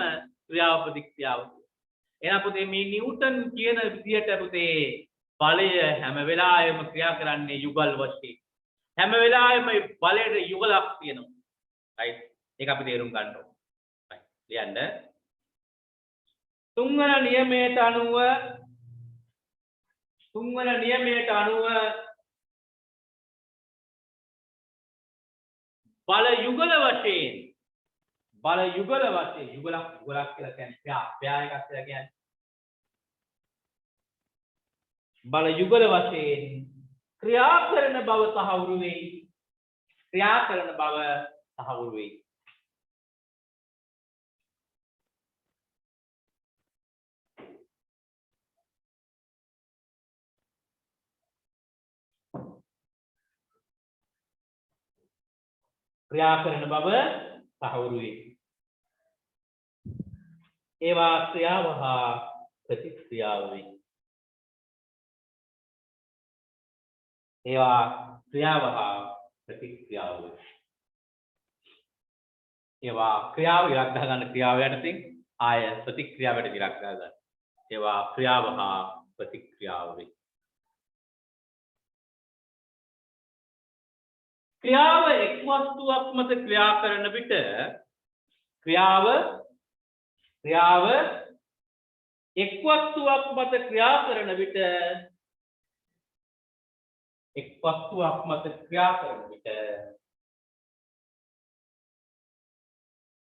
A: ක්‍රියාව ප්‍රතික්‍රියාව එහෙනම් පුතේ මේ නිව්ටන් කියන විදියට පුතේ බලය හැම වෙලාවෙම ක්‍රියා කරන්නේ යුගල් වශයෙන් හැම වෙලාවෙම බලයට යුගලක් තියෙනවා right ඒක අපි තේරුම් ගන්න ඕනේ ලියන්න තුන්වන නියමයට අනුව බල යුගල වශයෙන් යුගලක් කියලා කියන්නේ ප්‍යා එකක් කියලා කියන්නේ බල යුගල වශයෙන් ක්‍රියා කරන බව තහවුරු වෙයි ඒවා ක්‍රියාව හා ප්‍රතික්‍රියාව වෙයි ඒවා ක්‍රියාව ඉලක්ක ගන්න ක්‍රියාව යටතේ ආය ප්‍රතික්‍රියාවට ඉලක්ක ගන්න ඒවා ක්‍රියාව හා ප්‍රතික්‍රියාව වෙයි ක්‍රියාව එක් වස්තුවක් මත ක්‍රියා කරන විට ක්‍රියාව එක් වස්තුවක් මත ක්‍රියා කරන විට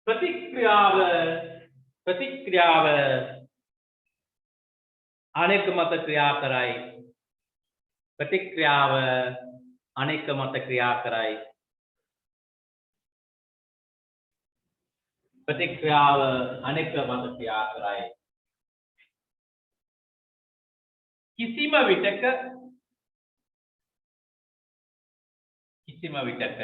A: ප්‍රතික්‍රියාව අනෙක මත ක්‍රියා කරයි ප්‍රතික්‍රියාව අනෙක මත ක්‍රියා කරයි කිසිම විටක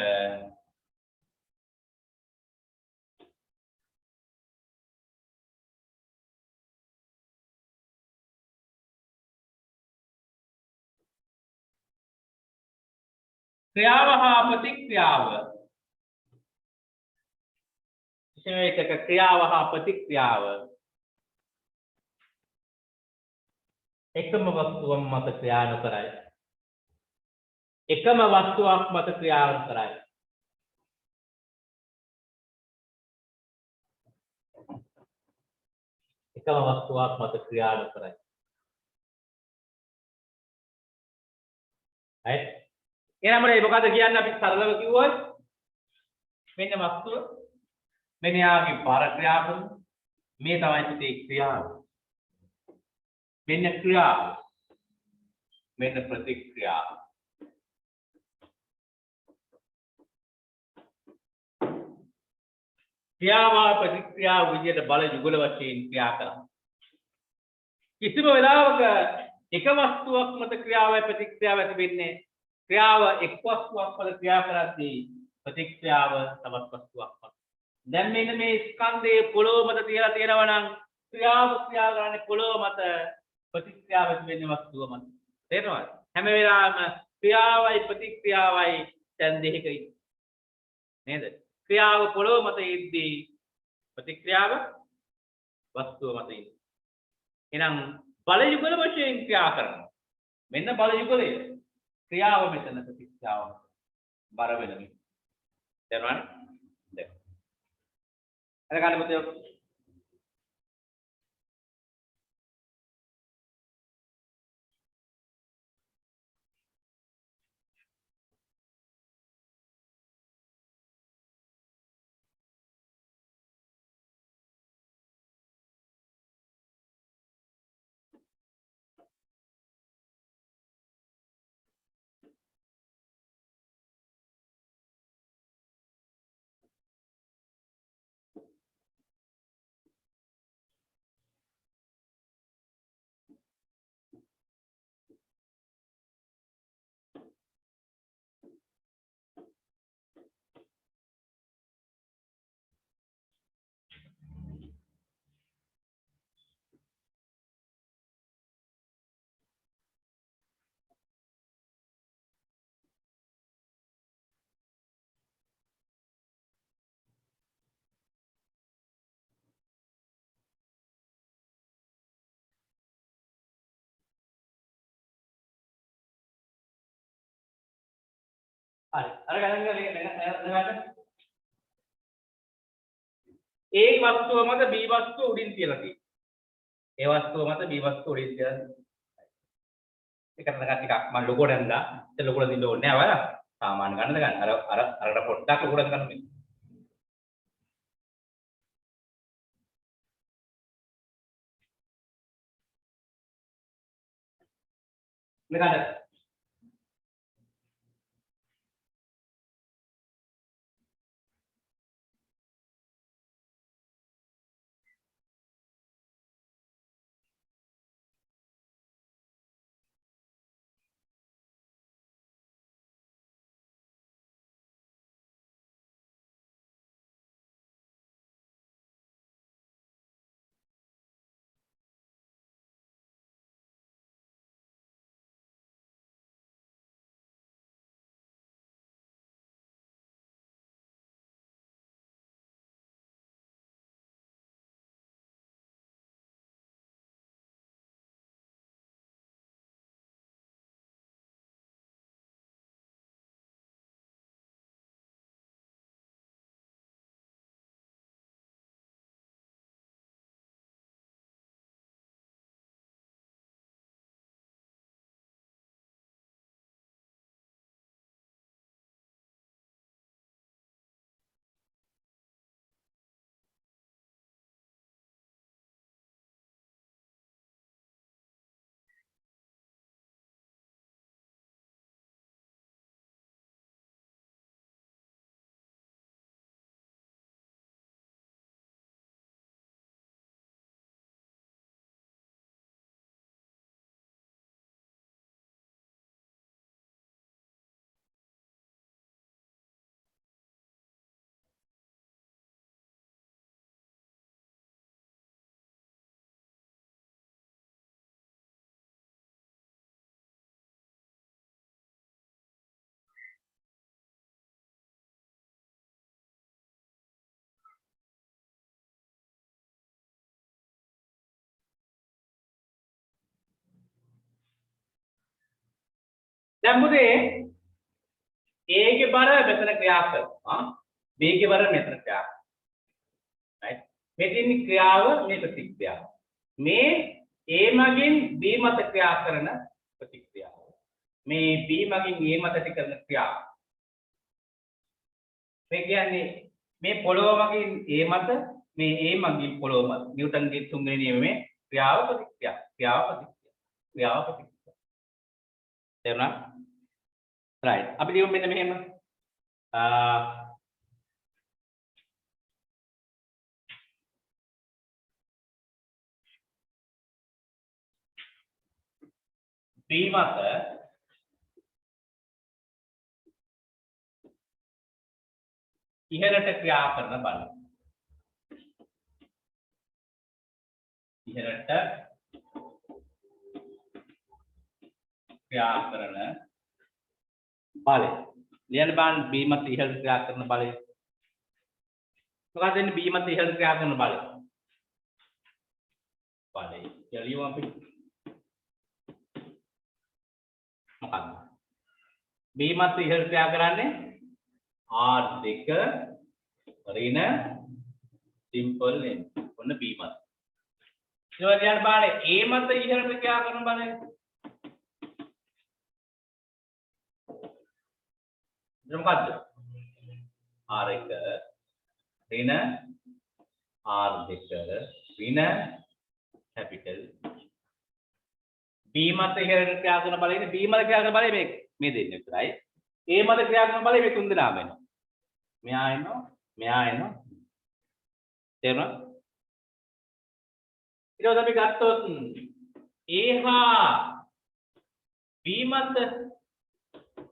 A: ක්‍රියාව හා ප්‍රතික්‍රියාව කිසිම විටක ක්‍රියාව හා ප්‍රතික්‍රියාව එකම වස්තුවක් මත ක්‍රියා නොකරයි එකම වස්තුවක් මත ක්‍රියා නොකරයි right එහෙනම් මේ මොකද කියන්නේ අපි සරලව කිව්වොත් මෙන්න වස්තුව මෙන්න යාගේ බර ක්‍රියා කරන මේ තමයි පිටේ ක්‍රියාව මෙන්න ක්‍රියාව මෙන්න ප්‍රතික්‍රියාව ක්‍රියාව ප්‍රතික්‍රියාව විදියට බල යුගල වශයෙන් ක්‍රියා කරනවා. කිසිම වෙලාවක එක වස්තුවක් මත ක්‍රියාවයි ප්‍රතික්‍රියාව ඇති වෙන්නේ ක්‍රියාව එක් වස්තුවක් මත ක්‍රියා කරද්දී ප්‍රතික්‍රියාව තවත් වස්තුවක් මත. දැන් මෙන්න මේ ස්කන්ධයේ පොළොව මත තියලා තියෙනවා නම් ක්‍රියාව ක්‍රියා කරන්නේ පොළොව මත ප්‍රතික්‍රියාව ඇති වෙන්නේ වස්තුව මත. තේරෙනවද? හැම වෙලාවෙම ක්‍රියාවයි ප්‍රතික්‍රියාවයි දැන් දෙකක නේද? ක්‍රියාව පොළොව මත ඉද්දී ප්‍රතික්‍රියාව වස්තුව මත ඉද්දී. එහෙනම් බල යුගල වශයෙන් ක්‍රියා කරනවා. මෙන්න බල යුගලය. ක්‍රියාව මෙතන ප්‍රතික්‍රියාව බර වෙනවනේ. තේරුණානේ? දැන්. අර ගන්න පුතේ. හරි. අර ගණන් A වස්තුව මත B වස්තුව උඩින් තියලා තියෙනවා. A වස්තුව මත B වස්තුව උඩින් තියලා තියෙනවා. ඒක කරන ටිකක් මම ලොකෝට හන්දා. ඒක ලොකෝට දින්න ඕනේ නැහැ වල. සාමාන්‍ය ගන්නද ගන්න. අර පොඩ්ඩක් ලොකෝට ගන්න මේ. මෙතන දැන් පුතේ A ගේ බර මෙතන ක්‍රියා කරනවා. B ගේ බර මෙතන ක්‍රියා කරනවා. right? මේ තියෙන ක්‍රියාව මේ ප්‍රතික්‍රියාව. මේ A මගින් B මත ක්‍රියා කරන ප්‍රතික්‍රියාව. මේ B මගින් A මතට කරන ක්‍රියාව. මේ කියන්නේ මේ පොළොව මගින් A මත මේ A මගින් පොළොව මත නිව්ටන්ගේ තුන්වෙනි නියමයේ ක්‍රියාව ප්‍රතික්‍රියාව. ක්‍රියාව ප්‍රතික්‍රියාව. ක්‍රියාව ප්‍රතික්‍රියාව. තේරුණා? right. අපි ලියමු මෙන්න මෙහෙම. B මත ඉහළට ක්‍රියා කරන බල. ඉහළට ක්‍රියා කරන බලය. ලියන්න බලන්න B මත ඉහළට ක්‍රියා කරන බලය. මොකක්ද එන්නේ B මත ඉහළට ක්‍රියා කරන බලය? බලය. කියලා ලියමු අපි. මොකක්ද? B මත ඉහළට ක්‍රියා කරන්නේ R2 ඍණ සිම්පල් n. ඔන්න B මත. ඊට ලියන්න බලන්න A මත ඉහළට ක්‍රියා කරන බලය. මොකද්ද? R1 ඍණ R2 ඍණ කැපිටල් B මත ඉහළට ක්‍රියා කරන බලය B මත ක්‍රියා කරන බලය මේ දෙන්නේ විතරයි. A මත ක්‍රියා කරන බලය මේ තුන් දෙනාම වෙනවා. මෙහා එනවා මෙහා එනවා. තේරුණාද? ඊට පස්සේ අපි ගත්තොත් A හා B මත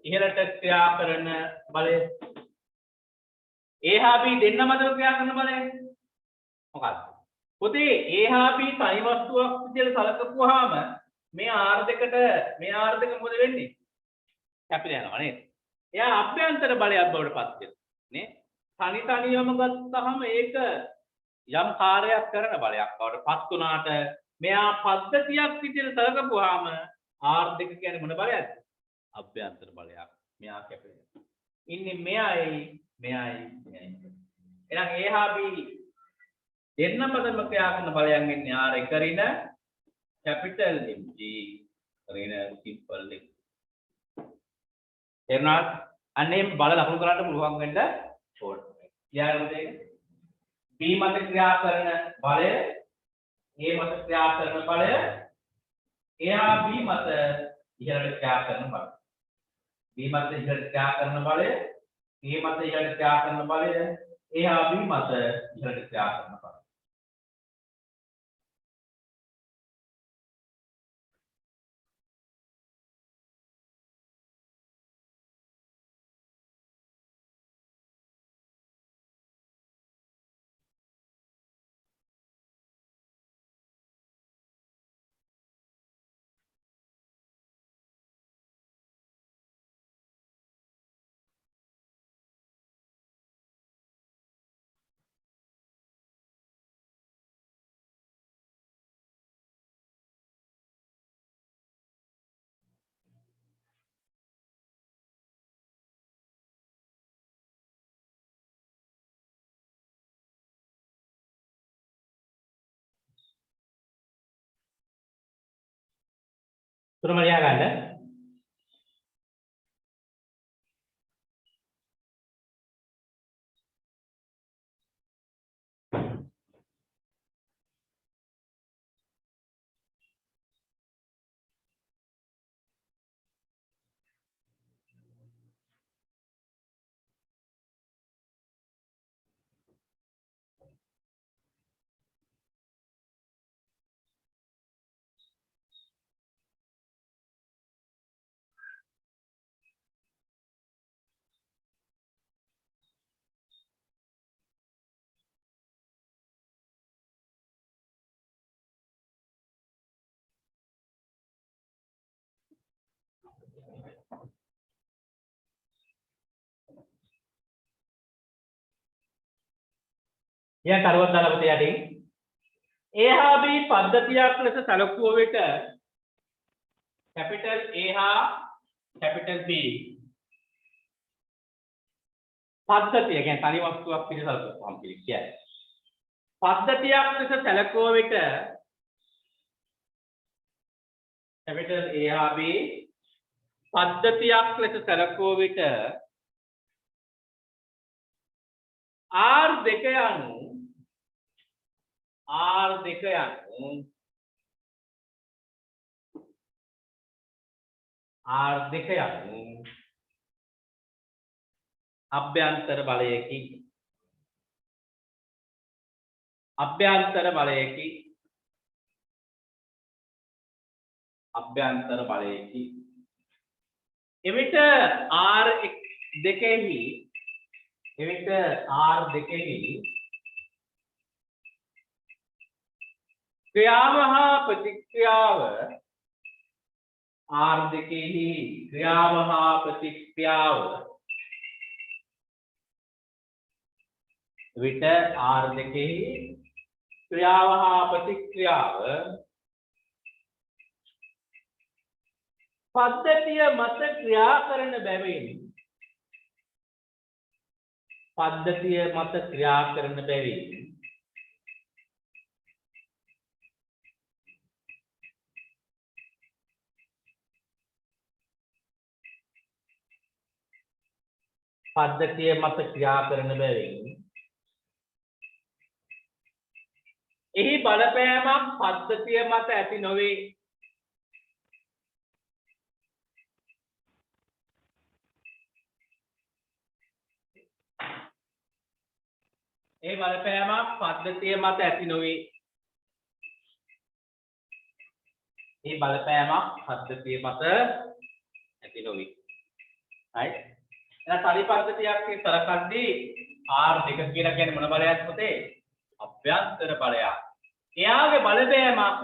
A: ඉහළට ක්‍රියා කරන බලය A හා B දෙන්න මත ක්‍රියා කරන බලය මොකක්ද? පොතේ A හා B තනි වස්තුවක් විදිහට සලකපුවාම මේ R2කට මේ R2 මොකද වෙන්නේ? කැපිලා යනවා නේද? එයා අභ්‍යන්තර බලයක් බවට පත් වෙනවා නේ? තනි තනියම ගත්තාම ඒක යම් කාර්යයක් කරන බලයක් බවට පත් වුණාට මෙයා පද්ධතියක් විදිහට සලකපුවාම R2 කියන්නේ මොන බලයක්ද? අභ්‍යන්තර බලයක්. මෙයා කැපෙනවා. ඉන්නේ මෙයයි මෙයයි. එහෙනම් A හා B දෙන්නම ක්‍රියා කරන බලයන් ඉන්නේ R1 ඍණ කැපිටල් MG ඍණ සිම්පල් M. එරනාත් අන්නේ බල ලකුණු කරන්න පුළුවන් වෙන්න ඕනේ. ඊළඟට දෙක B මත ක්‍රියා කරන බලය A මත ක්‍රියා කරන බලය A හා B මත ඉහළට ක්‍රියා කරන බලය. B මත ඉහළට ක්‍රියා කරන බලය A මත ඉහළට ක්‍රියා කරන බලය A හා B මත ඉහළට ක්‍රියා කරන බලය. තුනම ලියා ගන්න. या කරුවක් දාලා පුතේ යටින් A හා B පද්ධතියක් ලෙස සැලකුව විට කැපිටල් A හා කැපිටල් B පද්ධතිය කියන්නේ තනි වස්තුවක් පිළිසලකුවම් කියන්නේ පද්ධතියක් ලෙස සැලකුව විට කැපිටල් A හා B පද්ධතියක් ලෙස සැලකුව විට R2 යනු අභ්‍යන්තර බලයකි අභ්‍යන්තර බලයකි. එවිට R දෙකෙහි ක්‍රියාව හා ප්‍රතික්‍රියාව R දෙකෙහි ක්‍රියාව හා ප්‍රතික්‍රියාව එවිට R දෙකෙහි ක්‍රියාව හා ප්‍රතික්‍රියාව පද්ධතිය මත ක්‍රියා කරන බැවින් එහි බලපෑමක් පද්ධතිය මත ඇති නොවේ. ඒ බලපෑමක් පද්ධතිය මත ඇති නොවේ. right? එහෙනම් සරි පද්ධතියක් සලකද්දී R දෙක කියලා කියන්නේ මොන බලයක්ද පුතේ? අභ්‍යන්තර බලයක්. එයාගේ බලපෑමක්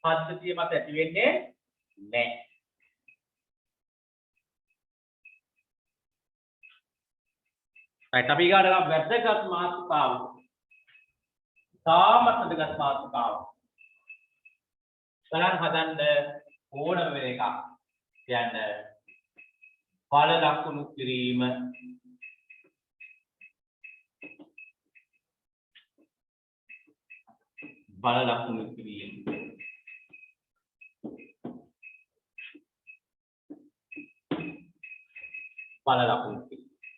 A: පද්ධතිය මත ඇති වෙන්නේ නැහැ. right අපි ගාන වැදගත් මාතෘකාව. තාමත් වැදගත් මාතෘකාව. බලන්න හදන්න ඕනම වෙන එකක්. කියන්නේ බල ලකුණු කිරීම. බල ලකුණු කිරීම. බල ලකුණු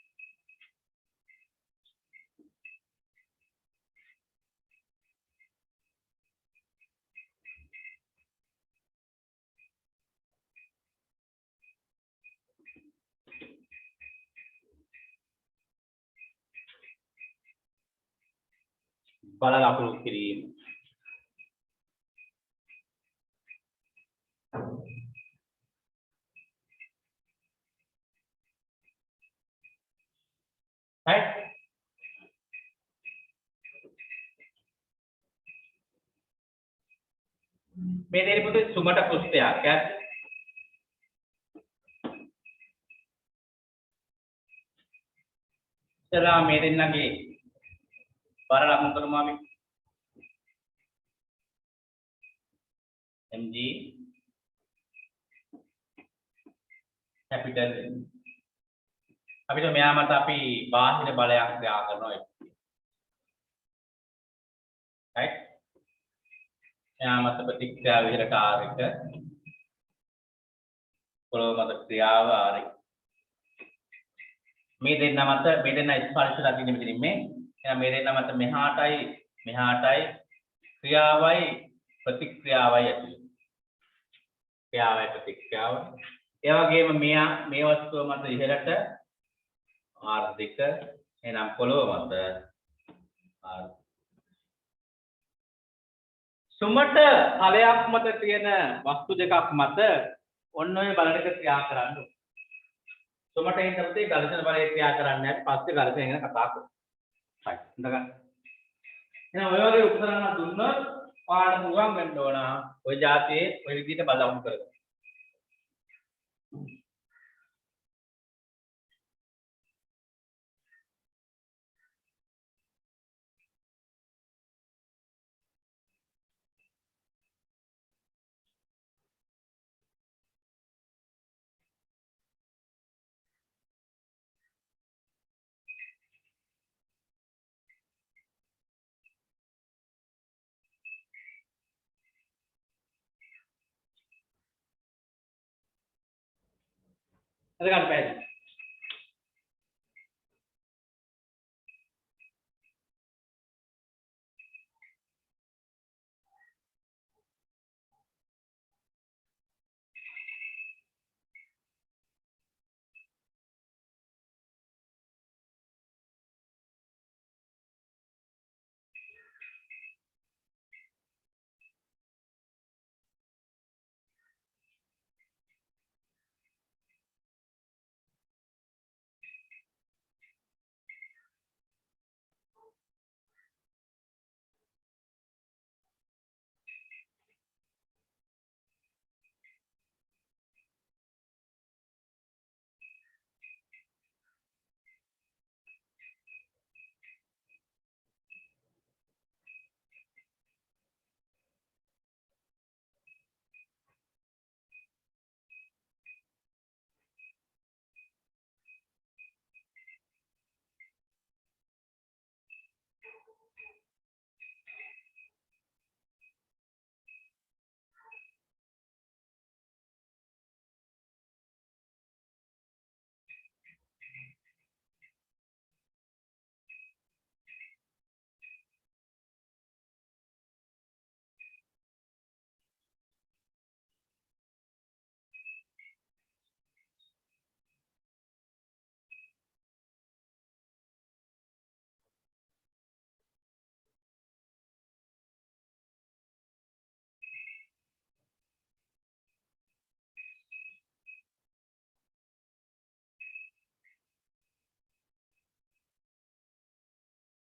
A: කිරීම. right? මේ දෙන්නේ පුතේ සුමට පෘෂ්ඨයක්. ඉතලා මේ දෙන්නගේ බර ලකුණු කරමු අපි. mg capital M. අපිට මෙයා මත අපි බාහිර බලයක් ක්‍රියා කරනවා. right? මෙයා මත ප්‍රතික්‍රියාව විදිහට R එක පොළොව මත ක්‍රියාව R එක. මේ දෙන්න ස්පර්ශලා තියෙන මෙතනින් මේ. එහෙනම් මේ දෙන්න මත මෙහාටයි ක්‍රියාවයි ප්‍රතික්‍රියාවයි ඇති වෙනවා. ක්‍රියාවයි ප්‍රතික්‍රියාව. ඒ වගේම මේ වස්තුව මත ඉහළට R2 එහෙනම් පොළොව මත R. සුමට තලයක් මත තියෙන වස්තු දෙකක් මත ඔන්න ඔය බල දෙක ක්‍රියා කරන්න. සුමට ඉඳන්තේ ඝර්ෂණ බලය ක්‍රියා කරන්නේ නැහැ. පස්සේ ඝර්ෂණය ගැන කතා කරමු. right. ඉඳගන්න. එහෙනම් ඔය වගේ උපකරණ දුන්නොත් ඔයාලට පුළුවන් වෙන්න ඕන ඔය જાතියේ ඔය විදිහට බලවුම් කරගන්න. ඉඳගන්න බෑ.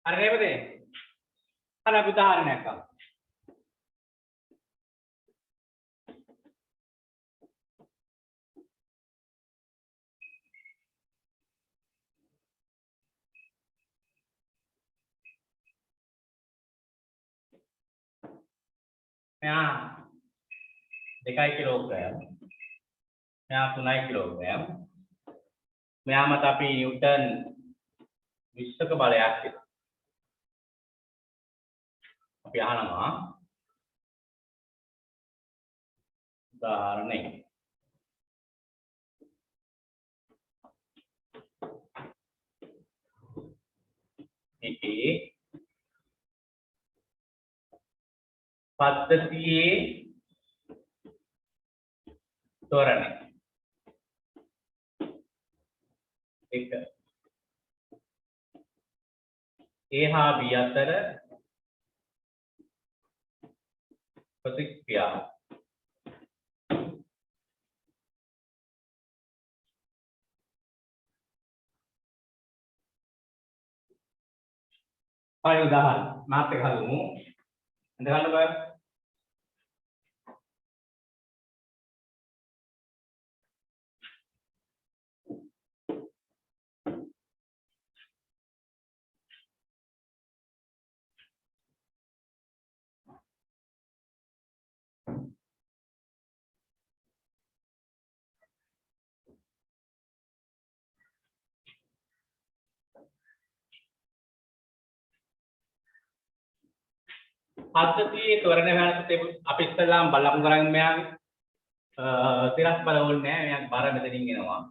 A: අර නේද? අර අපි උදාහරණයක් ගමු. මෙයා 2 කිලෝග්‍රෑම්. මෙයා 3 කිලෝග්‍රෑම්. මෙයා මත අපි නිව්ටන් 20ක බලයක් කියලා. අපි අහනවා උදාහරණයක්. ඒකේ පද්ධතියේ තොරණ එක A හා B අතර ප්‍රතික්‍රියා හරි උදාහරණ මාත් එක හදමු. එඳ ගන්න බෑ. පද්ධතියේ තොරණ වෙනකොට අපි ඉස්සෙල්ලාම බලමු කරන්නේ මෙයාගේ තිරස් බල ඕනේ නැහැ. මෙයාගේ බර මෙතනින් එනවා.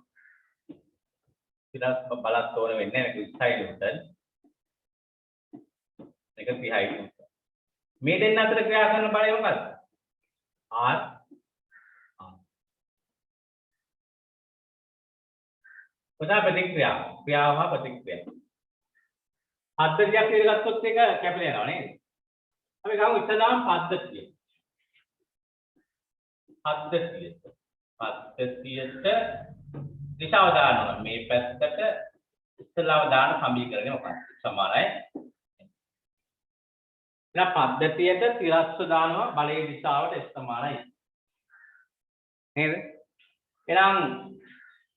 A: තිරස් බලත් ඕන වෙන්නේ නැහැ. මේක 20 නිව්ටන්. මේක 30 නිව්ටන්. මේ දෙන්න අතර ක්‍රියා කරන බලය මොකක්ද? R. කොටා ප්‍රතික්‍රියා. ක්‍රියාව හා ප්‍රතික්‍රියාව. පද්ධතියක් කියලා ගත්තොත් ඒක කැපිලා යනවා නේද? අපි ගමු ඉස්සලාම පද්ධතිය. පද්ධතියට දිශාව දානවා. මේ පැත්තට ඉස්සලාම දාන සමීකරණය මොකක්ද? සමානයි. එහෙනම් පද්ධතියට තිරස්ව දානවා බලයේ දිශාවට සමානයි. නේද? එහෙනම්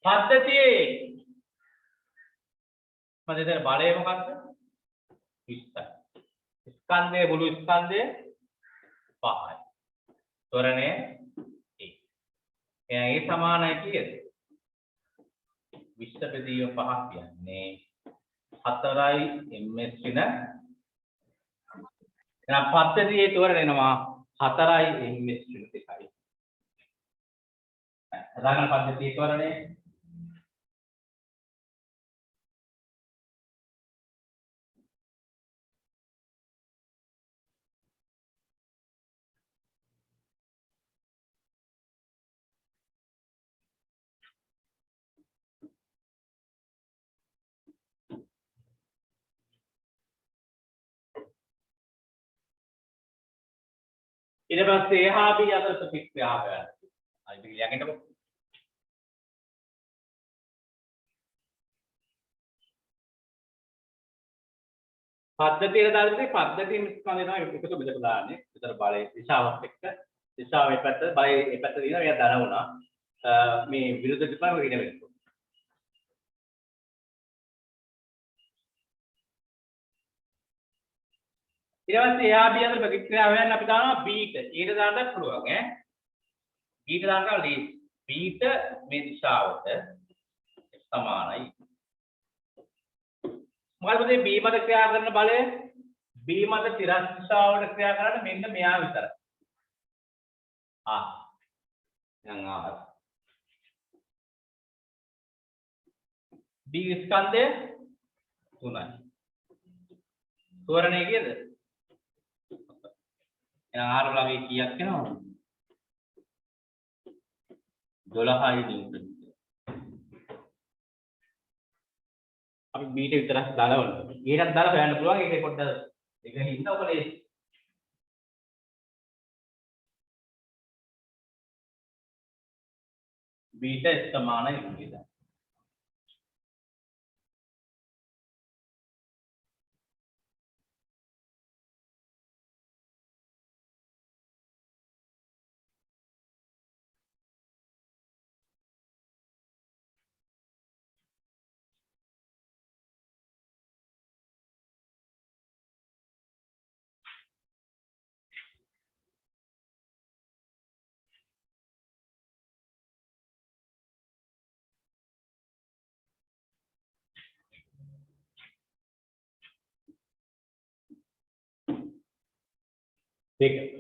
A: පද්ධතියේ මැදේ බලය මොකක්ද? 20යි. ස්කන්ධයේ මුළු ස්කන්ධය 5යි. ත්වරණය 1. එහෙනම් ඒ සමානයි කීයද? 20 බෙදීම 5 කියන්නේ 4යි ms වෙන. එහෙනම් පද්ධතියේ ත්වරණ එනවා 4යි ms වෙන 2යි. හදාගන්න පද්ධතියේ ත්වරණය ඊට පස්සේ A හා B අතර ප්‍රතික්‍රියාව ගන්න. හරි මේක ලියගන්නකො. පද්ධතියට දාන්නේ පද්ධතිය ස්කන්ධය තමයි එකතු බෙදලා දාන්නේ. විතර බලයේ දිශාවත් එක්ක දිශාව මේ පැත්ත බලයේ මේ පැත්ත දිනවා එයා දන වුණා. මේ විරුද්ධ දිශාව ඉගෙන ගන්න. ඊට පස්සේ A B අතර ප්‍රතික්‍රියාව හොයන්න අපි දානවා B ට. A ට දාන්නත් පුළුවන් ඈ. B ට දානවා B ට මේ දිශාවට සමානයි. මොකද B මත ක්‍රියා කරන බලය B මත තිරස් දිශාවට ක්‍රියා කරන්නේ මෙන්න මෙයා විතරයි. දැන් B ස්කන්ධය 3යි. තෝරණය කීයද? එහෙනම් R වලගේ කීයක් වෙනවද? 12යි නිව්ටන්. අපි B ට විතරක් දාලා වුණා. ඊටත් දාලා හොයන්න පුළුවන්. ඒක පොඩ්ඩක් ඒක හින්න ඔකලේ. B ට සමානයි නේද? ठीक है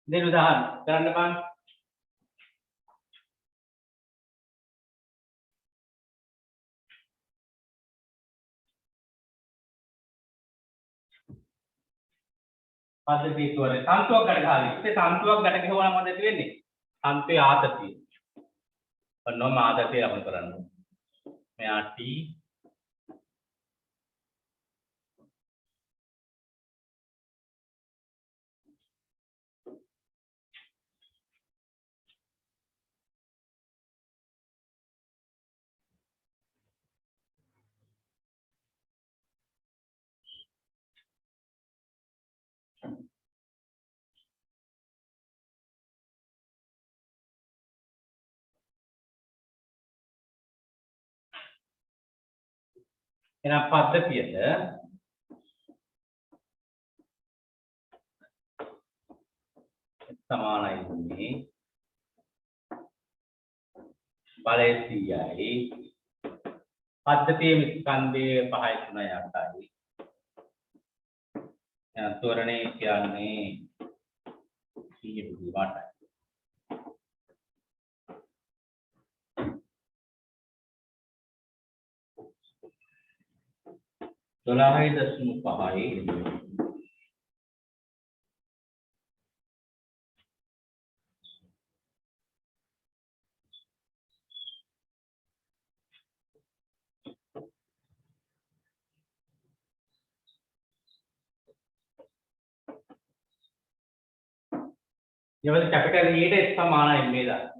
A: දෙන්න උදාහරණ කරන්න බං පද්ධතිය තුවර සම්තුවක් ගැට ගහලා ඉතින් සම්තුවක් ගැට ගහුවම මොකද ඇති වෙන්නේ සම්තේ ආතතිය ඔන්නෝම ආතතිය ලබන කරන්න මෙයා t එහෙනම් පද්ධතියට සමානයි දුන්නේ බලය 100යි පද්ධතියේ ස්කන්ධයේ 5 3 8යි එහෙනම් ත්වරණය කියන්නේ 100 12.5 ये कैपिटल E ට සමානයි මේ දා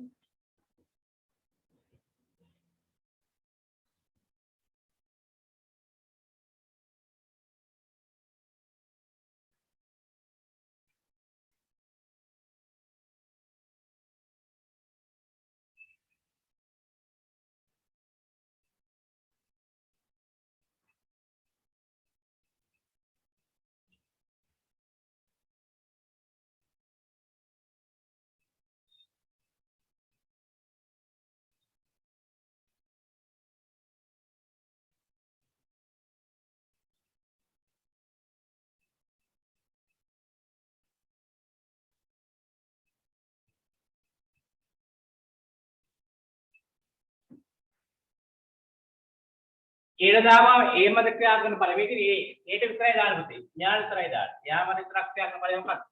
A: ඊට දාම A මත ක්‍රියා කරන බලය මේක A ට විතරයි දාන්න පුතේ ඥාන විතරයි දාන්න යා මත විතරක් ක්‍රියා කරන බලය මොකක්ද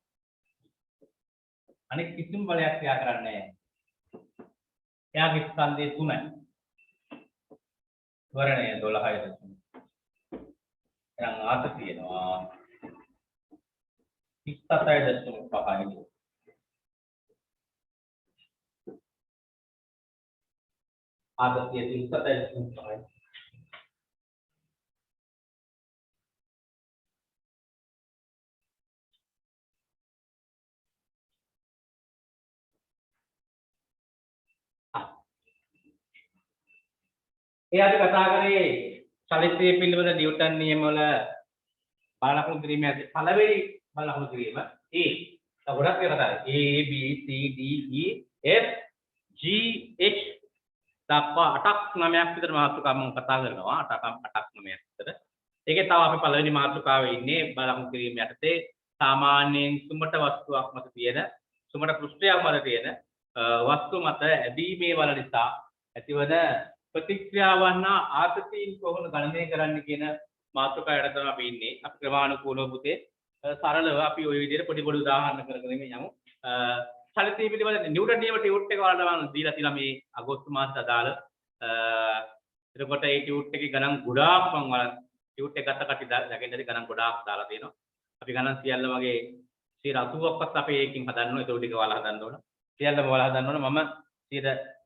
A: අනෙක් කිසිම බලයක් ක්‍රියා කරන්නේ නැහැ එයාගේ ස්කන්ධය 3යි වරණය 12යි එහෙනම් ආත තියෙනවා 37.5යි ආතතිය 37.5යි ඒ අපි කතා කරේ චලිතය පිළිබඳ නිව්ටන් නියම වල බලලකුණු කිරීම ඇති පළවෙනි බලලකුණු කිරීම A. තව ගොඩක් ඒවා තමයි A B C D E F G H දක්වා 8ක් 9ක් විතර මාතෘකා මම කතා කරනවා 8ක් 9ක් විතර. ඒකේ තව අපි පළවෙනි මාතෘකාවේ ඉන්නේ බලලකුණු කිරීම යටතේ සාමාන්‍යයෙන් සුමට වස්තුවක් මත තියෙන සුමට පෘෂ්ඨයක් මත තියෙන වස්තු මත ඇදීමේ වල නිසා ඇතිවන ප්‍රතික්‍රියාවන් ආතතීන් කොහොමද ගණනය කරන්න කියන මාතෘකාවට තමයි අපි ඉන්නේ. අපි ක්‍රමානුකූලව පුතේ සරලව අපි ওই විදිහට පොඩි පොඩි උදාහරණ කරගෙන යමු. චලිතය පිළිබඳ නිව්ටන් නියම ටියුට් එක වලට මම දීලා තියෙනවා මේ අගෝස්තු මාසෙට අදාළ. එතකොට ඒ ටියුට් එකේ ගණන් ගොඩාක් මම ටියුට් එක ගත්ත කටි දැකෙන්නදී ගණන් ගොඩාක් දාලා තියෙනවා. අපි ගණන් සියල්ල වගේ 80ක්වත් අපි ඒකෙන් හදන්න ඕන. ඒක ටික ඔයාලා හදන්න ඕන. සියල්ලම ඔයාලා හදන්න ඕන. මම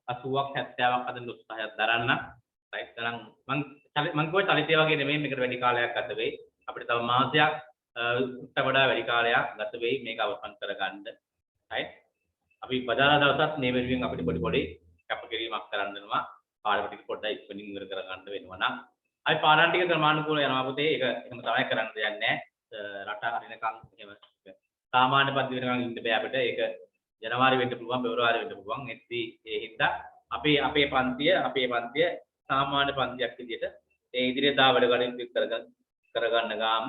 A: 80ක් 70ක් හදන්න උත්සාහයක් දරන්න. රයිට් ගණන් මම කිව්වා චලිතය වගේ නෙමෙයි මේකට වැඩි කාලයක් ගත වෙයි. අපිට තව මාසයක් ට වඩා වැඩි කාලයක් ගත වෙයි මේක අවසන් කරගන්න. රයිට් අපි බදාදා දවසත් මේ වෙනුවෙන් අපිට පොඩි පොඩි කැපකිරීමක් කරන්න වෙනවා. පාඩම ටික පොඩ්ඩක් ඉක්මනින් ඉවර කරගන්න වෙනවා නම් අපි පාඩම් ටික ක්‍රමානුකූලව යනවා පුතේ. ඒක එහෙම තමයි කරන්න දෙයක් නැහැ. රට හරිනකම් එහෙම සාමාන්‍ය පන්ති වෙනකම් ඉන්න බෑ අපිට. ඒක ජනවාරි වෙන්න පුළුවන්, පෙබරවාරි වෙන්න පුළුවන්. ඒ හින්දා අපේ පන්තිය සාමාන්‍ය පන්තියක් විදිහට ඒ ඉදිරියට දා වැඩ කටයුතු කරගන්න ගාම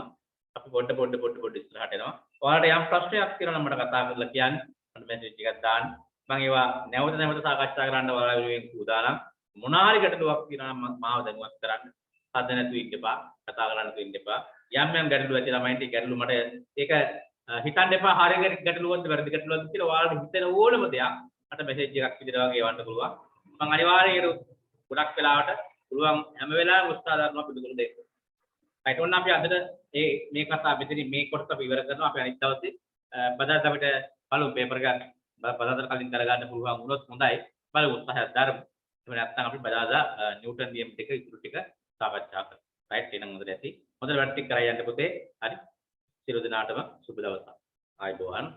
A: අපි පොඩ්ඩ ඉස්සරහට එනවා. ඔයාලට යම් ප්‍රශ්නයක් තියෙනවා නම් මට කතා කරලා කියන්න. මට මැසේජ් එකක් දාන්න. මම ඒවා නැවත සාකච්ඡා කරන්න ඔයාලා වෙනුවෙන් උදානම් මොනාරි ගැටලුවක් තියෙනවා නම් මාව දැනුවත් කරන්න. සද්ද නැතුව ඉන්න එපා. කතා කරන්න නැතුව ඉන්න එපා. යම් ගැටලු ඇති ළමයින්ට ඒ ගැටලු මට ඒක හිතන්න එපා. හරියට ගැටලුවක්ද වැරදි ගැටලුවක්ද කියලා ඔයාලට හිතෙන ඕනම දෙයක් මට මැසේජ් එකක් විදිහට වගේ එවන්න පුළුවන්. මම අනිවාර්යයෙන් ගොඩක් වෙලාවට පුළුවන් හැම වෙලාවෙම උත්සාහ කරනවා පිළිතුරු දෙන්න. right ඔන්න අපි අදට මේ කතාව මෙතනින් මේ කොටස අපි ඉවර කරනවා. අපි අනිත් දවසේ බදාදා අපිට බලමු පේපර් එක බදාදා කලින් කරගන්න පුළුවන් වුණොත් හොඳයි. බලමු උත්සාහයක් දරමු. එහෙම නැත්නම් අපි බදාදා නිව්ටන් නියම ටික ඉතුරු ටික සාකච්ඡා කරමු. right එහෙනම් හොඳට ඇති. හොඳට වැඩ ටික කරා යන්න පුතේ. හරි. සියලු දෙනාටම සුබ දවසක්. ආයුබෝවන්.